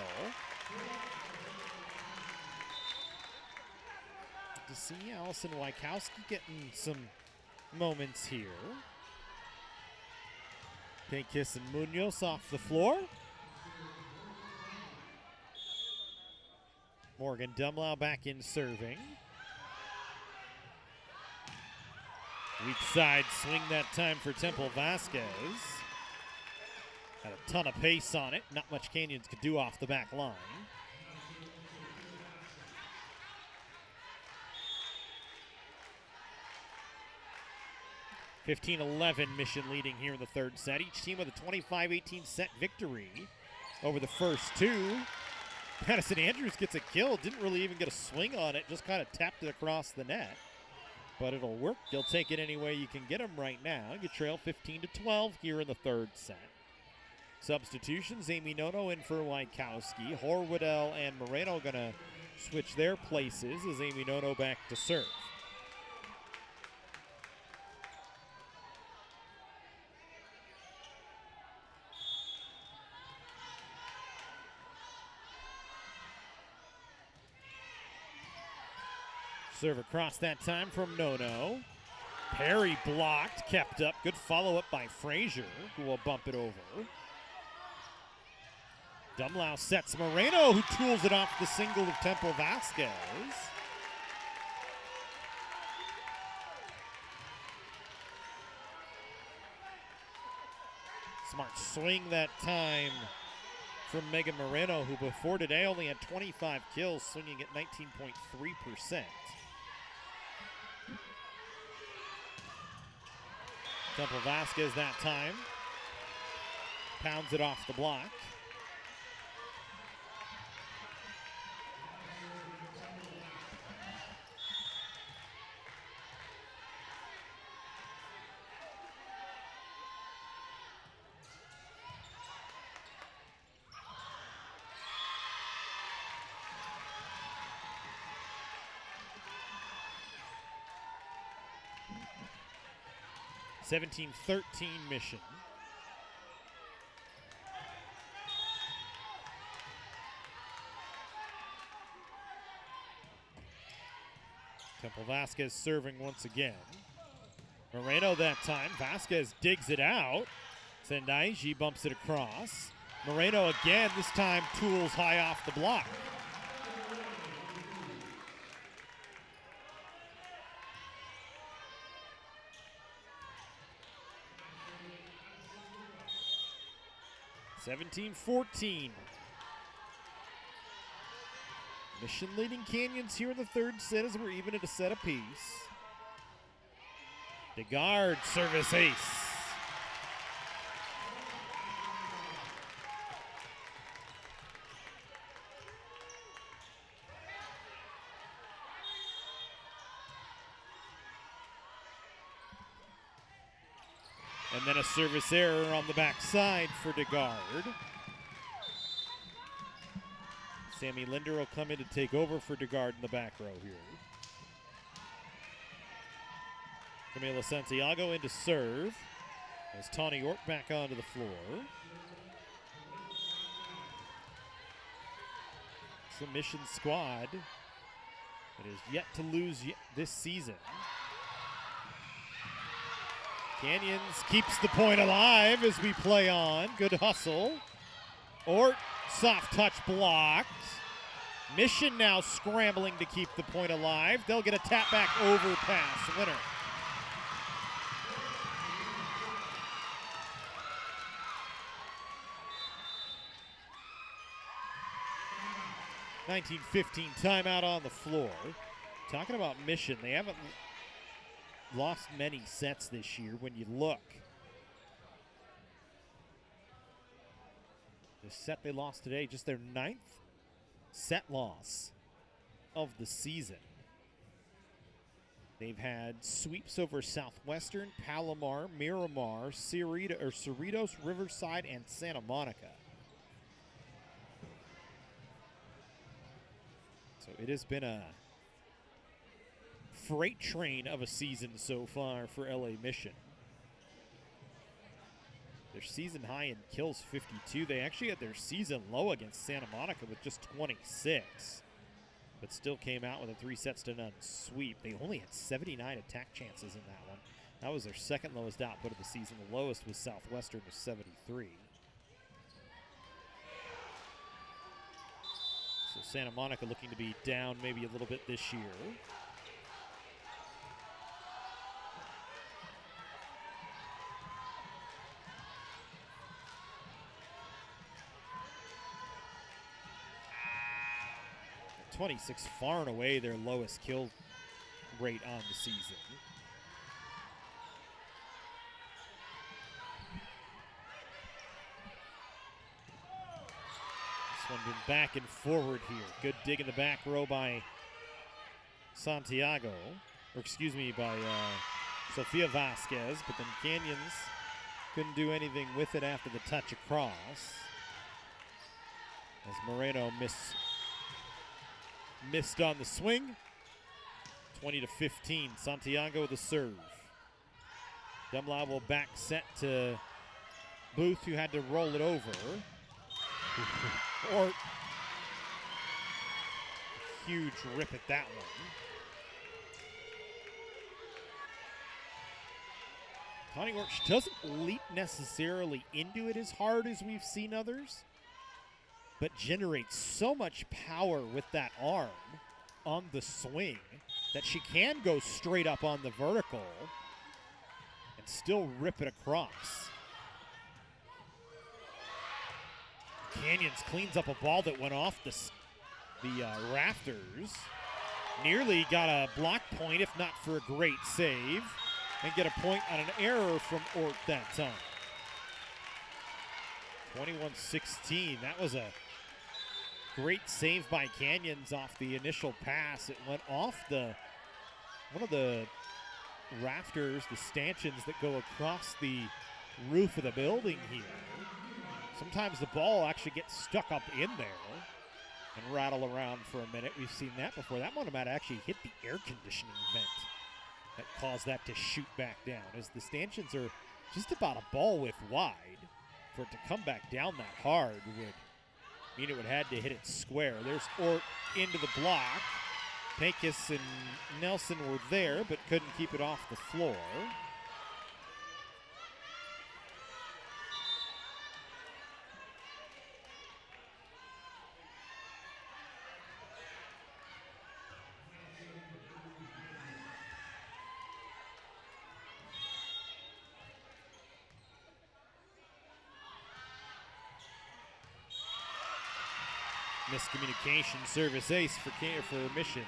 To see Allison Wykowski getting some moments here. Pincus and Munoz off the floor. Morgan Dumlau back in serving. Weak side swing that time for Temple Vasquez. Had a ton of pace on it. Not much Canyons could do off the back line. (15-11) Mission leading here in the third set. Each team with a 25-18 set victory over the first two. Madison Andrews gets a kill. Didn't really even get a swing on it. Just kind of tapped it across the net. But it'll work. You'll take it any way you can get them right now. You trail 15-12 here in the third set. Substitutions, Amy Nono in for Wykowski. Horwedel and Moreno going to switch their places as Amy Nono back to serve. Serve across that time from Nono. Perry blocked, kept up. Good follow-up by Frazier, who will bump it over. Dumlau sets Moreno, who tools it off the single of Temple Vasquez. Smart swing that time from Megan Moreno, who before today only had 25 kills, swinging at 19.3%. Temple Vasquez that time pounds it off the block. (17-13) Mission. Temple Vasquez serving once again. Moreno that time. Vasquez digs it out. Sendaiji bumps it across. Moreno again, this time tools high off the block. 17-14. Mission leading Canyons here in the third set as we're even at a set apiece. DeGard service ace. And then a service error on the backside for DeGard. Sammy Linder will come in to take over for DeGard in the back row here. Camila Santiago in to serve as Tawny York back onto the floor. Submission squad that is yet to lose this season. Canyons keeps the point alive as we play on. Good hustle. Ort, soft touch blocked. Mission now scrambling to keep the point alive. They'll get a tap back overpass winner. (19:15) timeout on the floor. Talking about Mission, they haven't lost many sets this year when you look. The set they lost today, just their 9th set loss of the season. They've had sweeps over Southwestern, Palomar, Miramar, Cerritos, Riverside, and Santa Monica. So it has been a freight train of a season so far for LA Mission. Their season high in kills 52. They actually had their season low against Santa Monica with just 26, but still came out with a 3-0 sweep. They only had 79 attack chances in that one. That was their second lowest output of the season. The lowest was Southwestern with 73. So Santa Monica looking to be down maybe a little bit this year. At 26, far and away their lowest kill rate on the season. This one been back and forward here. Good dig in the back row by Santiago, or excuse me, by Sofia Vasquez, but then Canyons couldn't do anything with it after the touch across as Moreno missed on the swing. 20-15, Santiago the serve. Dumlau will back set to Booth, who had to roll it over. Or huge rip at that one. Tawny York doesn't leap necessarily into it as hard as we've seen others, but generates so much power with that arm on the swing that she can go straight up on the vertical and still rip it across. Canyons cleans up a ball that went off the rafters. Nearly got a block point, if not for a great save, and get a point on an error from Ort that time. 21-16, that was a great save by Canyons off the initial pass. It went off one of the rafters, the stanchions that go across the roof of the building here. Sometimes the ball actually gets stuck up in there and rattle around for a minute. We've seen that before. That one might actually hit the air conditioning vent that caused that to shoot back down, as the stanchions are just about a ball width wide. For it to come back down that hard would mean it would have had to hit it square. There's Ort into the block. Pankis and Nelson were there, but couldn't keep it off the floor. Miscommunication, service ace for Mission.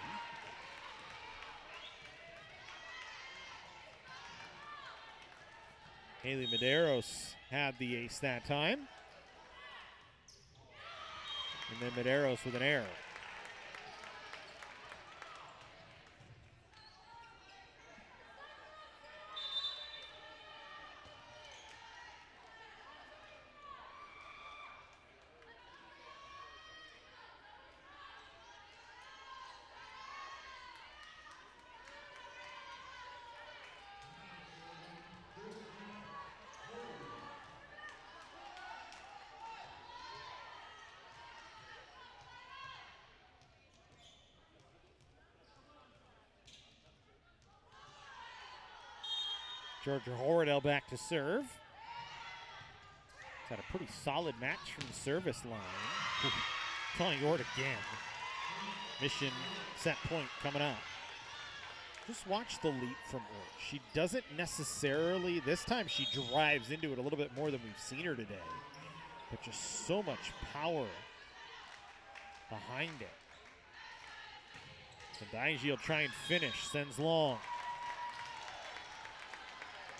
Haley Medeiros had the ace that time. And then Medeiros with an error. Georgia Horridell back to serve. He's had a pretty solid match from the service line. Calling Ord again. Mission set point coming up. Just watch the leap from Ord. She doesn't necessarily, this time she drives into it a little bit more than we've seen her today. But just so much power behind it. So Daiji will try and finish, sends long.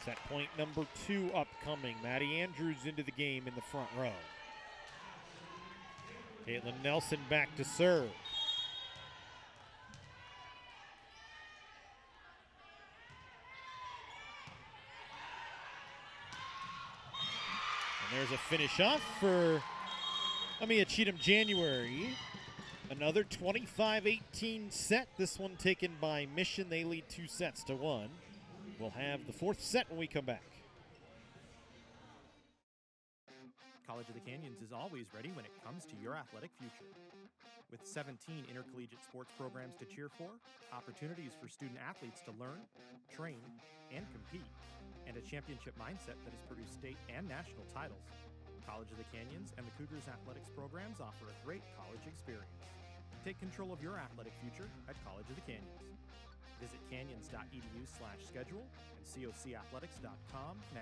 Set point number 2 upcoming. Maddie Andrews into the game in the front row. Caitlin Nelson back to serve. And there's a finish off for Amia Cheatham January. Another 25-18 set. This one taken by Mission. They lead 2-1. We'll have the 4th set when we come back. College of the Canyons is always ready when it comes to your athletic future. With 17 intercollegiate sports programs to cheer for, opportunities for student athletes to learn, train, and compete, and a championship mindset that has produced state and national titles, College of the Canyons and the Cougars athletics programs offer a great college experience. Take control of your athletic future at College of the Canyons. Visit canyons.edu/schedule and cocathletics.com now.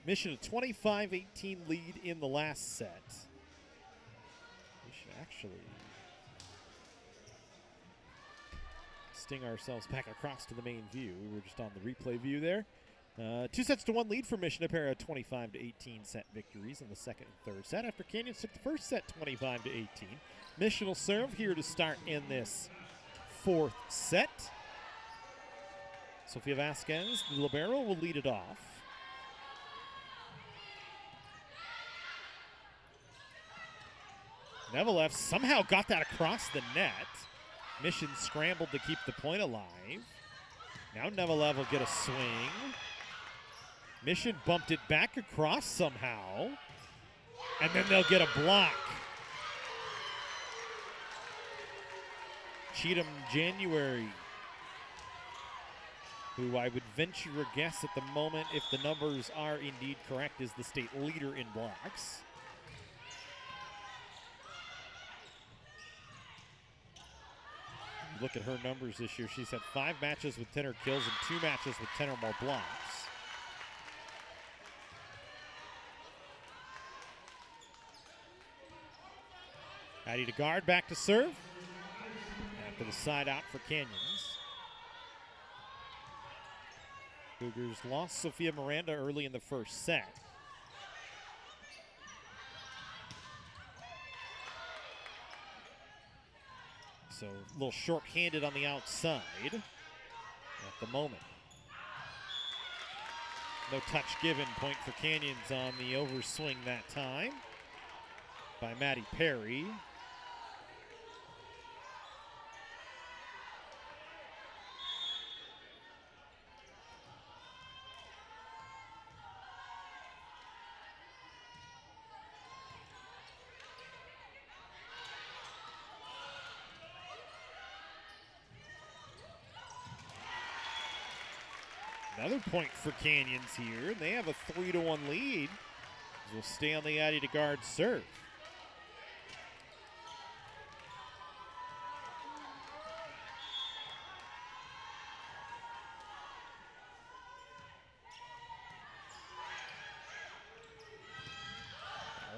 Mission a 25-18 lead in the last set. We should actually sting ourselves back across to the main view. We were just on the replay view there. 2-1 lead for Mission, a pair of 25-18 set victories in the second and third set. After Canyons took the first set 25-18. Mission will serve here to start in this fourth set. Sofia Vasquez, the libero, will lead it off. Nevilev somehow got that across the net. Mission scrambled to keep the point alive. Now Nevilev will get a swing. Mission bumped it back across somehow. And then they'll get a block. Cheatham January, who I would venture a guess at the moment, if the numbers are indeed correct, is the state leader in blocks. Look at her numbers this year. She's had 5 matches with 10 or kills and 2 matches with 10 or more blocks. Addie to guard, back to serve. After the side out for Canyons. Cougars lost Sophia Miranda early in the first set. So a little short-handed on the outside at the moment. No touch given, point for Canyons on the overswing that time by Maddie Perry. Another point for Canyons here. They have a 3-1 lead. We'll stay on the Addie to guard serve.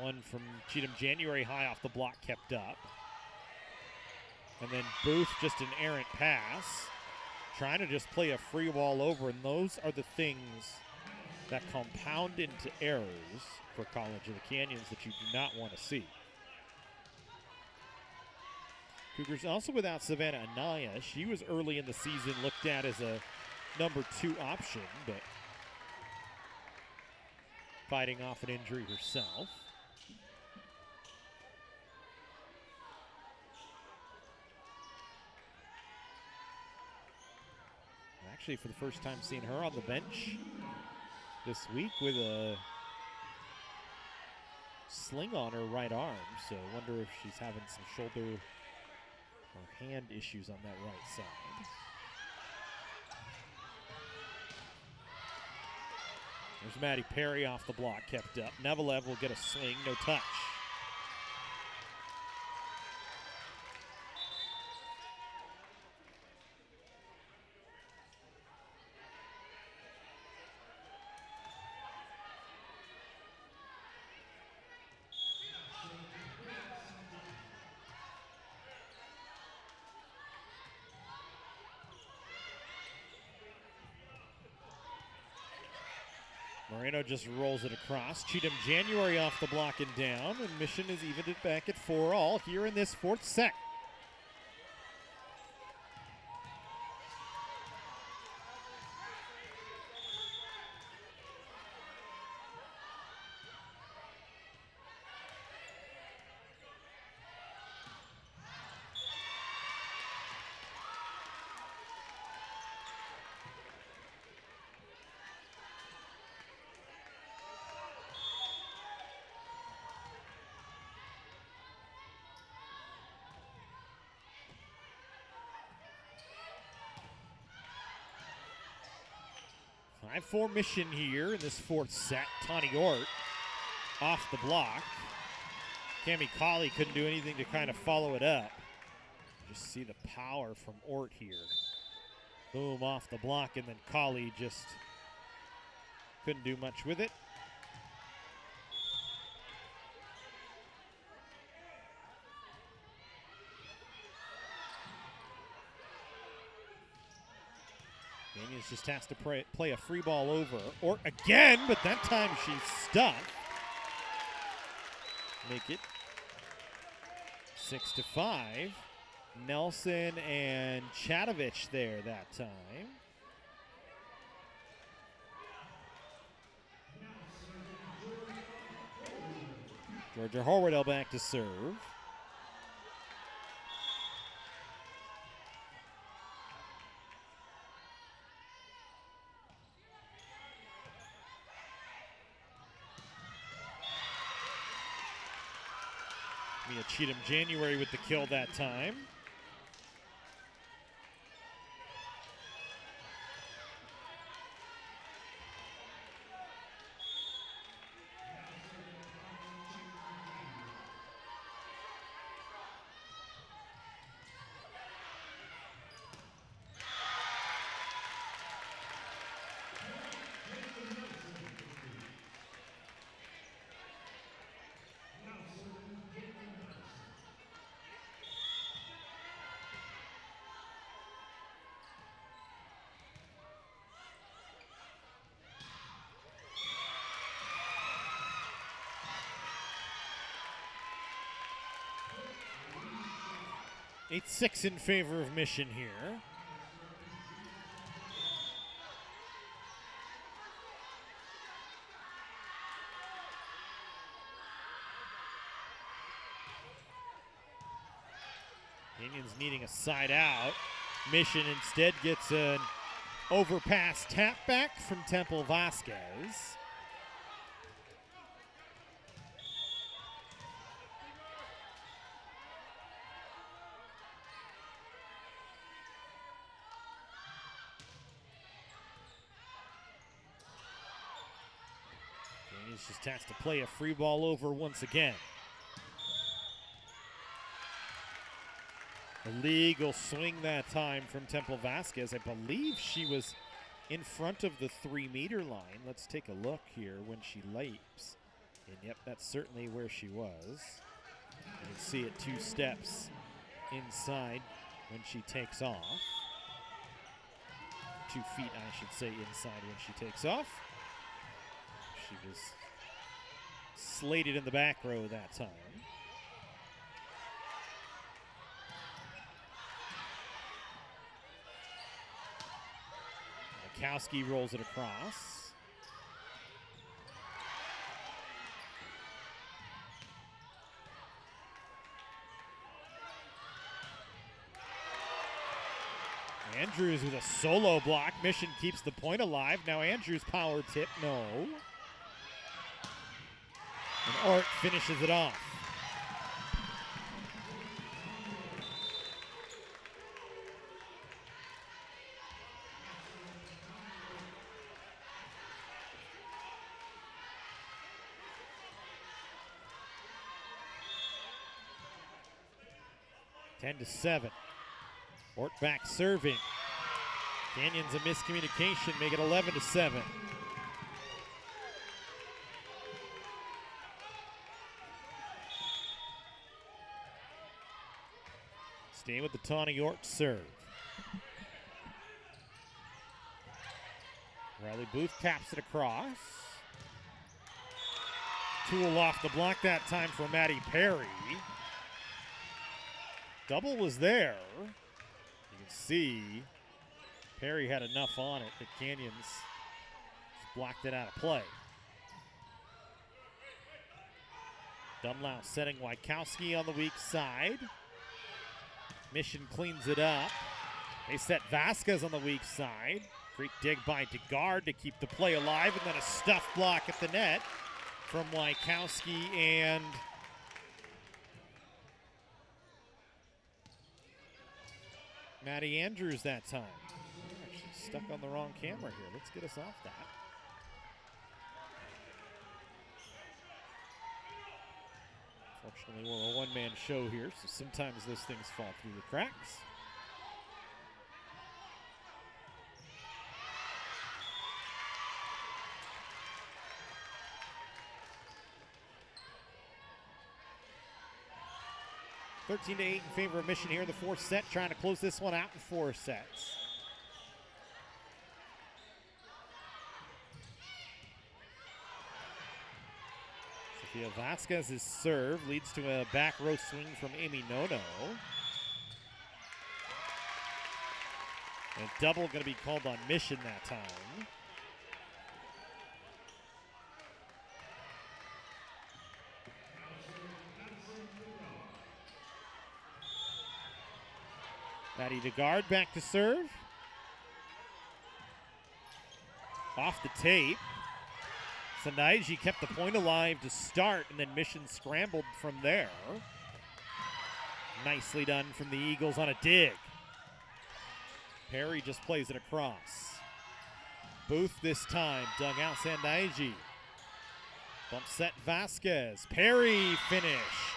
One from Cheatham January high off the block kept up. And then Booth just an errant pass. Trying to just play a free wall over, and those are the things that compound into errors for College of the Canyons that you do not want to see. Cougars also without Savannah Anaya. She was early in the season looked at as a number 2 option, but fighting off an injury herself. Actually, for the first time seeing her on the bench this week with a sling on her right arm. So I wonder if she's having some shoulder or hand issues on that right side. There's Maddie Perry off the block, kept up. Nevilev will get a swing, no touch. Moreno just rolls it across. Cheatham January off the block and down, and Mission has evened it back at 4-all here in this fourth set. For Mission here in this fourth set. Tawny Ort off the block. Cami Colley couldn't do anything to kind of follow it up. Just see the power from Ort here. Boom, off the block, and then Colley just couldn't do much with it. Canyons just has to play a free ball over. Or again, but that time she's stuck. Make it 6-5. Nelson and Chadovich there that time. Georgia Horwedel back to serve. Mia Cheatham January with the kill that time. It's 6 in favor of Mission here. Canyons needing a side out. Mission instead gets an overpass tap back from Temple Vasquez. Canyons just has to play a free ball over once again. A legal swing that time from Temple Vasquez. I believe she was in front of the 3-meter line. Let's take a look here when she leaps. And yep, that's certainly where she was. You can see it 2 steps inside when she takes off. 2 feet, I should say, inside when she takes off. She was slated in the back row that time. Kowski rolls it across. Andrews with a solo block. Mission keeps the point alive. Now Andrews power tip, no. And Ort finishes it off. Ten to 7. Ort back serving. Canyons a miscommunication, make it 11 to 7. Staying with the Tawny Ort serve. Riley Booth taps it across. Tool off the block that time for Maddie Perry. Double was there. You can see Perry had enough on it that Canyons blocked it out of play. Dumlau setting Wykowski on the weak side. Mission cleans it up. They set Vasquez on the weak side. Great dig by DeGard to keep the play alive, and then a stuff block at the net from Wykowski and Maddie Andrews that time. We're actually stuck on the wrong camera here. Let's get us off that. Fortunately, we're a one-man show here, so sometimes those things fall through the cracks. (13 to 8) in favor of Mission here in the 4th set, trying to close this one out in 4 sets. Gia Vasquez's serve leads to a back row swing from Amy Nono. And double going to be called on Mission that time. Maddie DeGard back to serve. Off the tape. Sanaiji kept the point alive to start, and then Mission scrambled from there. Nicely done from the Eagles on a dig. Perry just plays it across. Booth this time dug out Sanaiji. Bump set Vasquez. Perry finished.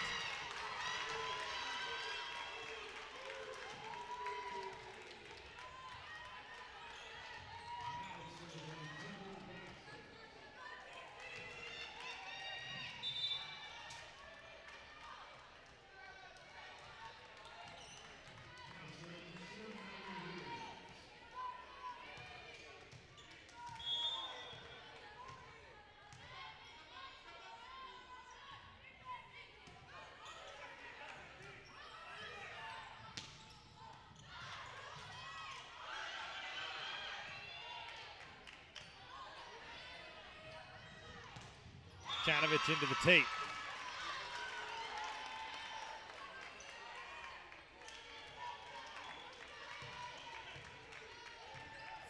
Chanovich into the tape.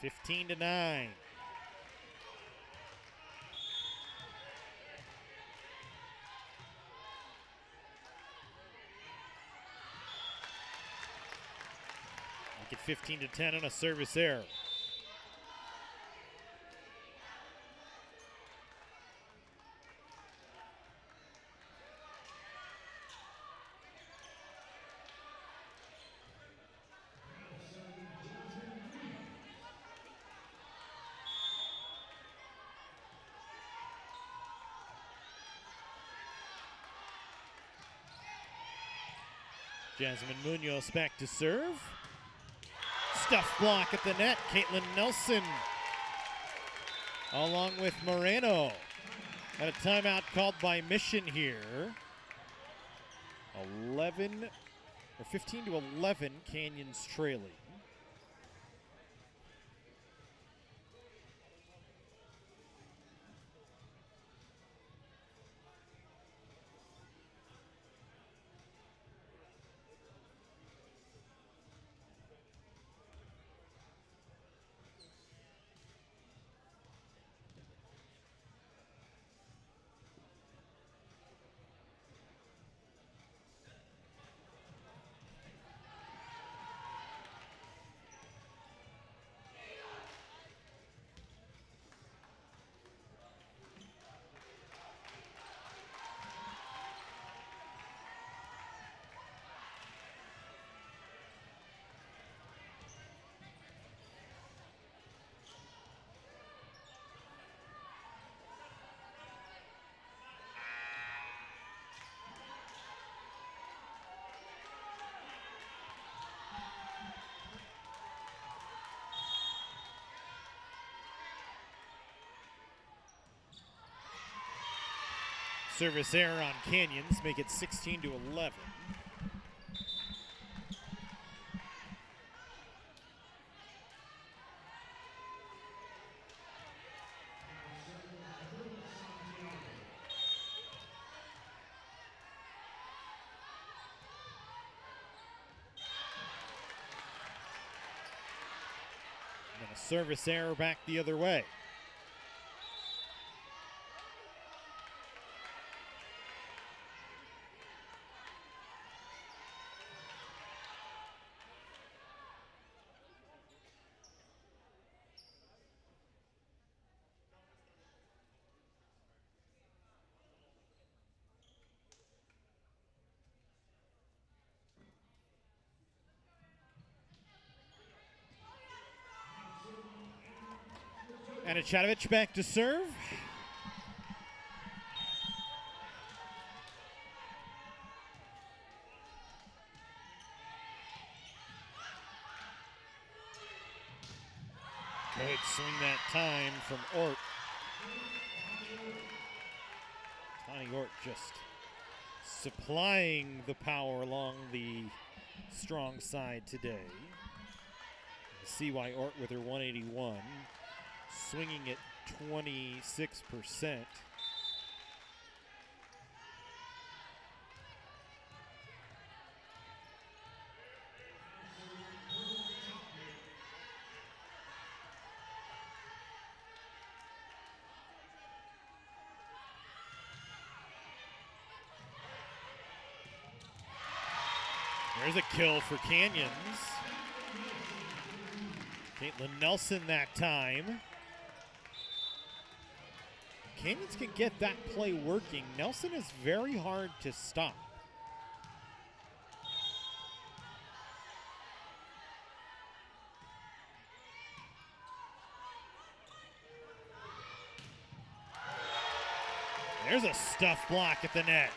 (15 to 9). Make it 15 to 10 on a service error. Jasmine Munoz back to serve. Stuff block at the net. Caitlin Nelson along with Moreno. Got a timeout called by Mission here. 15 to 11, Canyons trailing. Service error on Canyons, make it 16 to 11. And then a service error back the other way. And Chanovich back to serve. Good swing that time from Ort. Tiny Ort just supplying the power along the strong side today. See why Ort with her 181, swinging at 26%. There's a kill for Canyons. Caitlin Nelson that time. Canyons can get that play working. Nelson is very hard to stop. There's a stuff block at the net.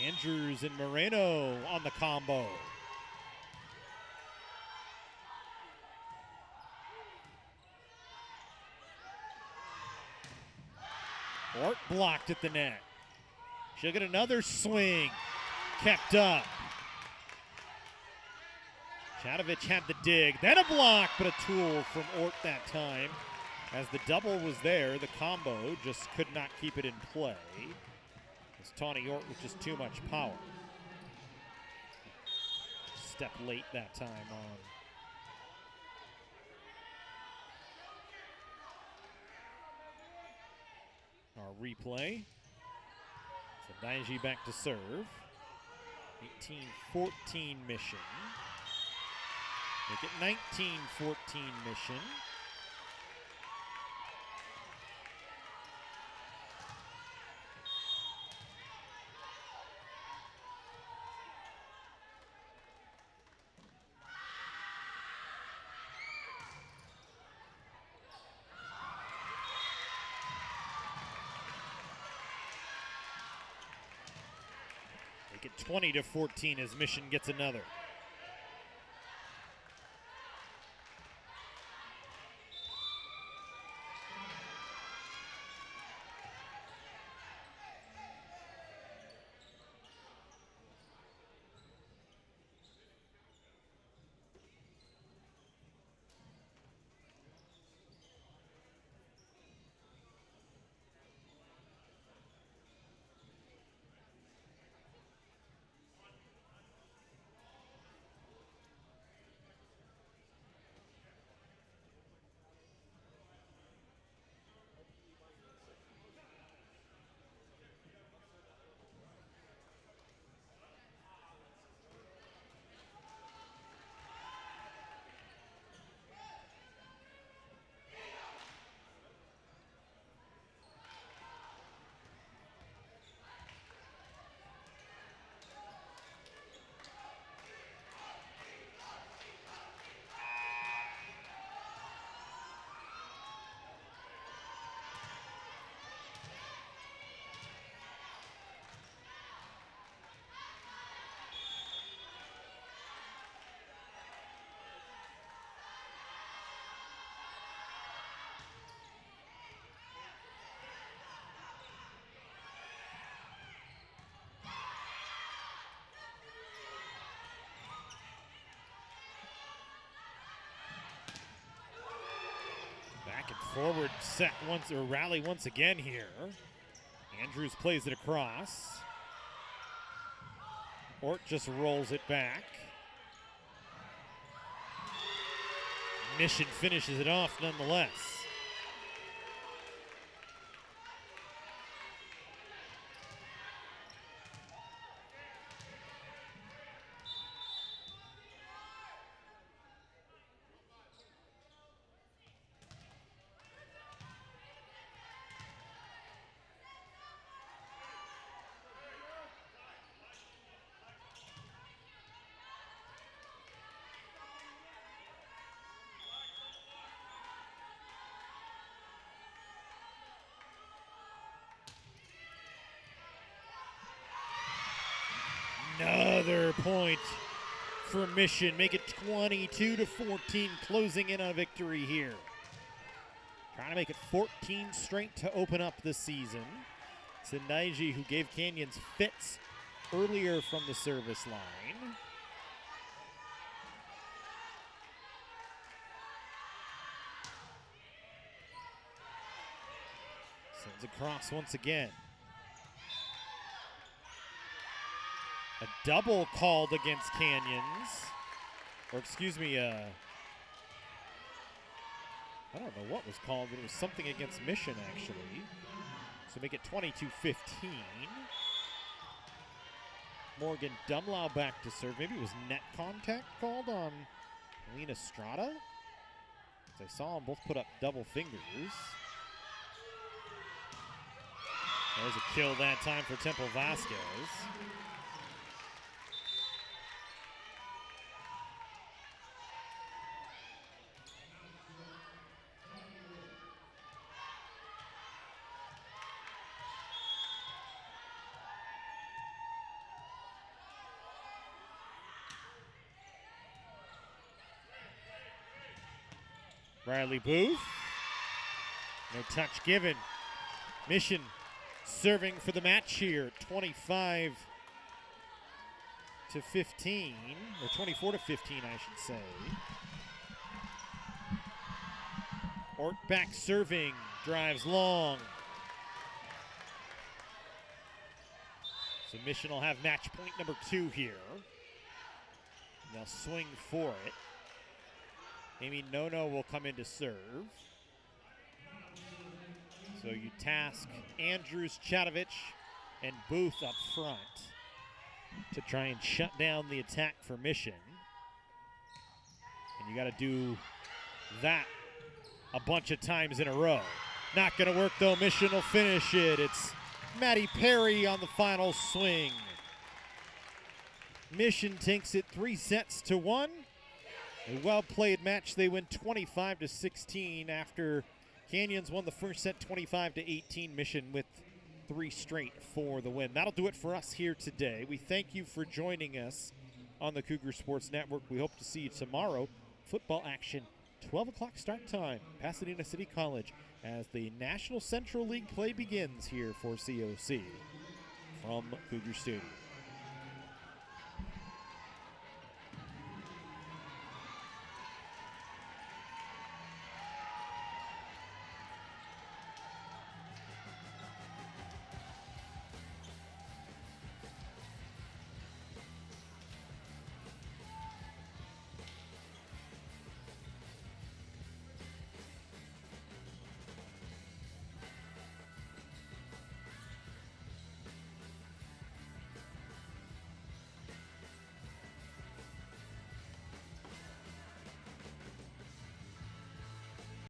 Andrews and Moreno on the combo. Ort blocked at the net. She'll get another swing. Kept up. Chadovic had the dig, then a block, but a tool from Ort that time. As the double was there, the combo just could not keep it in play. As Tawny Ort with just too much power. Step late that time on our replay. So Daiji back to serve. 18-14 mission. Make it 19-14 mission. Make it 20-14 as Mission gets another. Back and forward set once, or rally once again here. Andrews plays it across. Ort just rolls it back. Mission finishes it off nonetheless. Another point for Mission. Make it 22-14, closing in on a victory here. Trying to make it 14 straight to open up the season. Sindaiji, who gave Canyons fits earlier from the service line. Sends across once again. A double called against Canyons. Or excuse me, I don't know what was called, but it was something against Mission, actually. So make it 22-15. Morgan Dumlau back to serve. Maybe it was net contact called on Lena Strada. As I saw them both put up double fingers. There's a kill that time for Temple Vasquez. Riley Booth. No touch given. Mission serving for the match here. 25-15, or 24-15, I should say. Ort back serving, drives long. So Mission will have match point number 2 here. They'll swing for it. Amy Nono will come in to serve. So you task Andrews, Chadovich, and Booth up front to try and shut down the attack for Mission. And you got to do that a bunch of times in a row. Not going to work though. Mission will finish it. It's Maddie Perry on the final swing. Mission takes it 3-1. A well-played match. They win 25-16 after Canyons won the first set 25-18. Mission with 3 straight for the win. That'll do it for us here today. We thank you for joining us on the Cougar Sports Network. We hope to see you tomorrow. Football action, 12 o'clock start time, Pasadena City College, as the National Central League play begins here for COC from Cougar Stadium.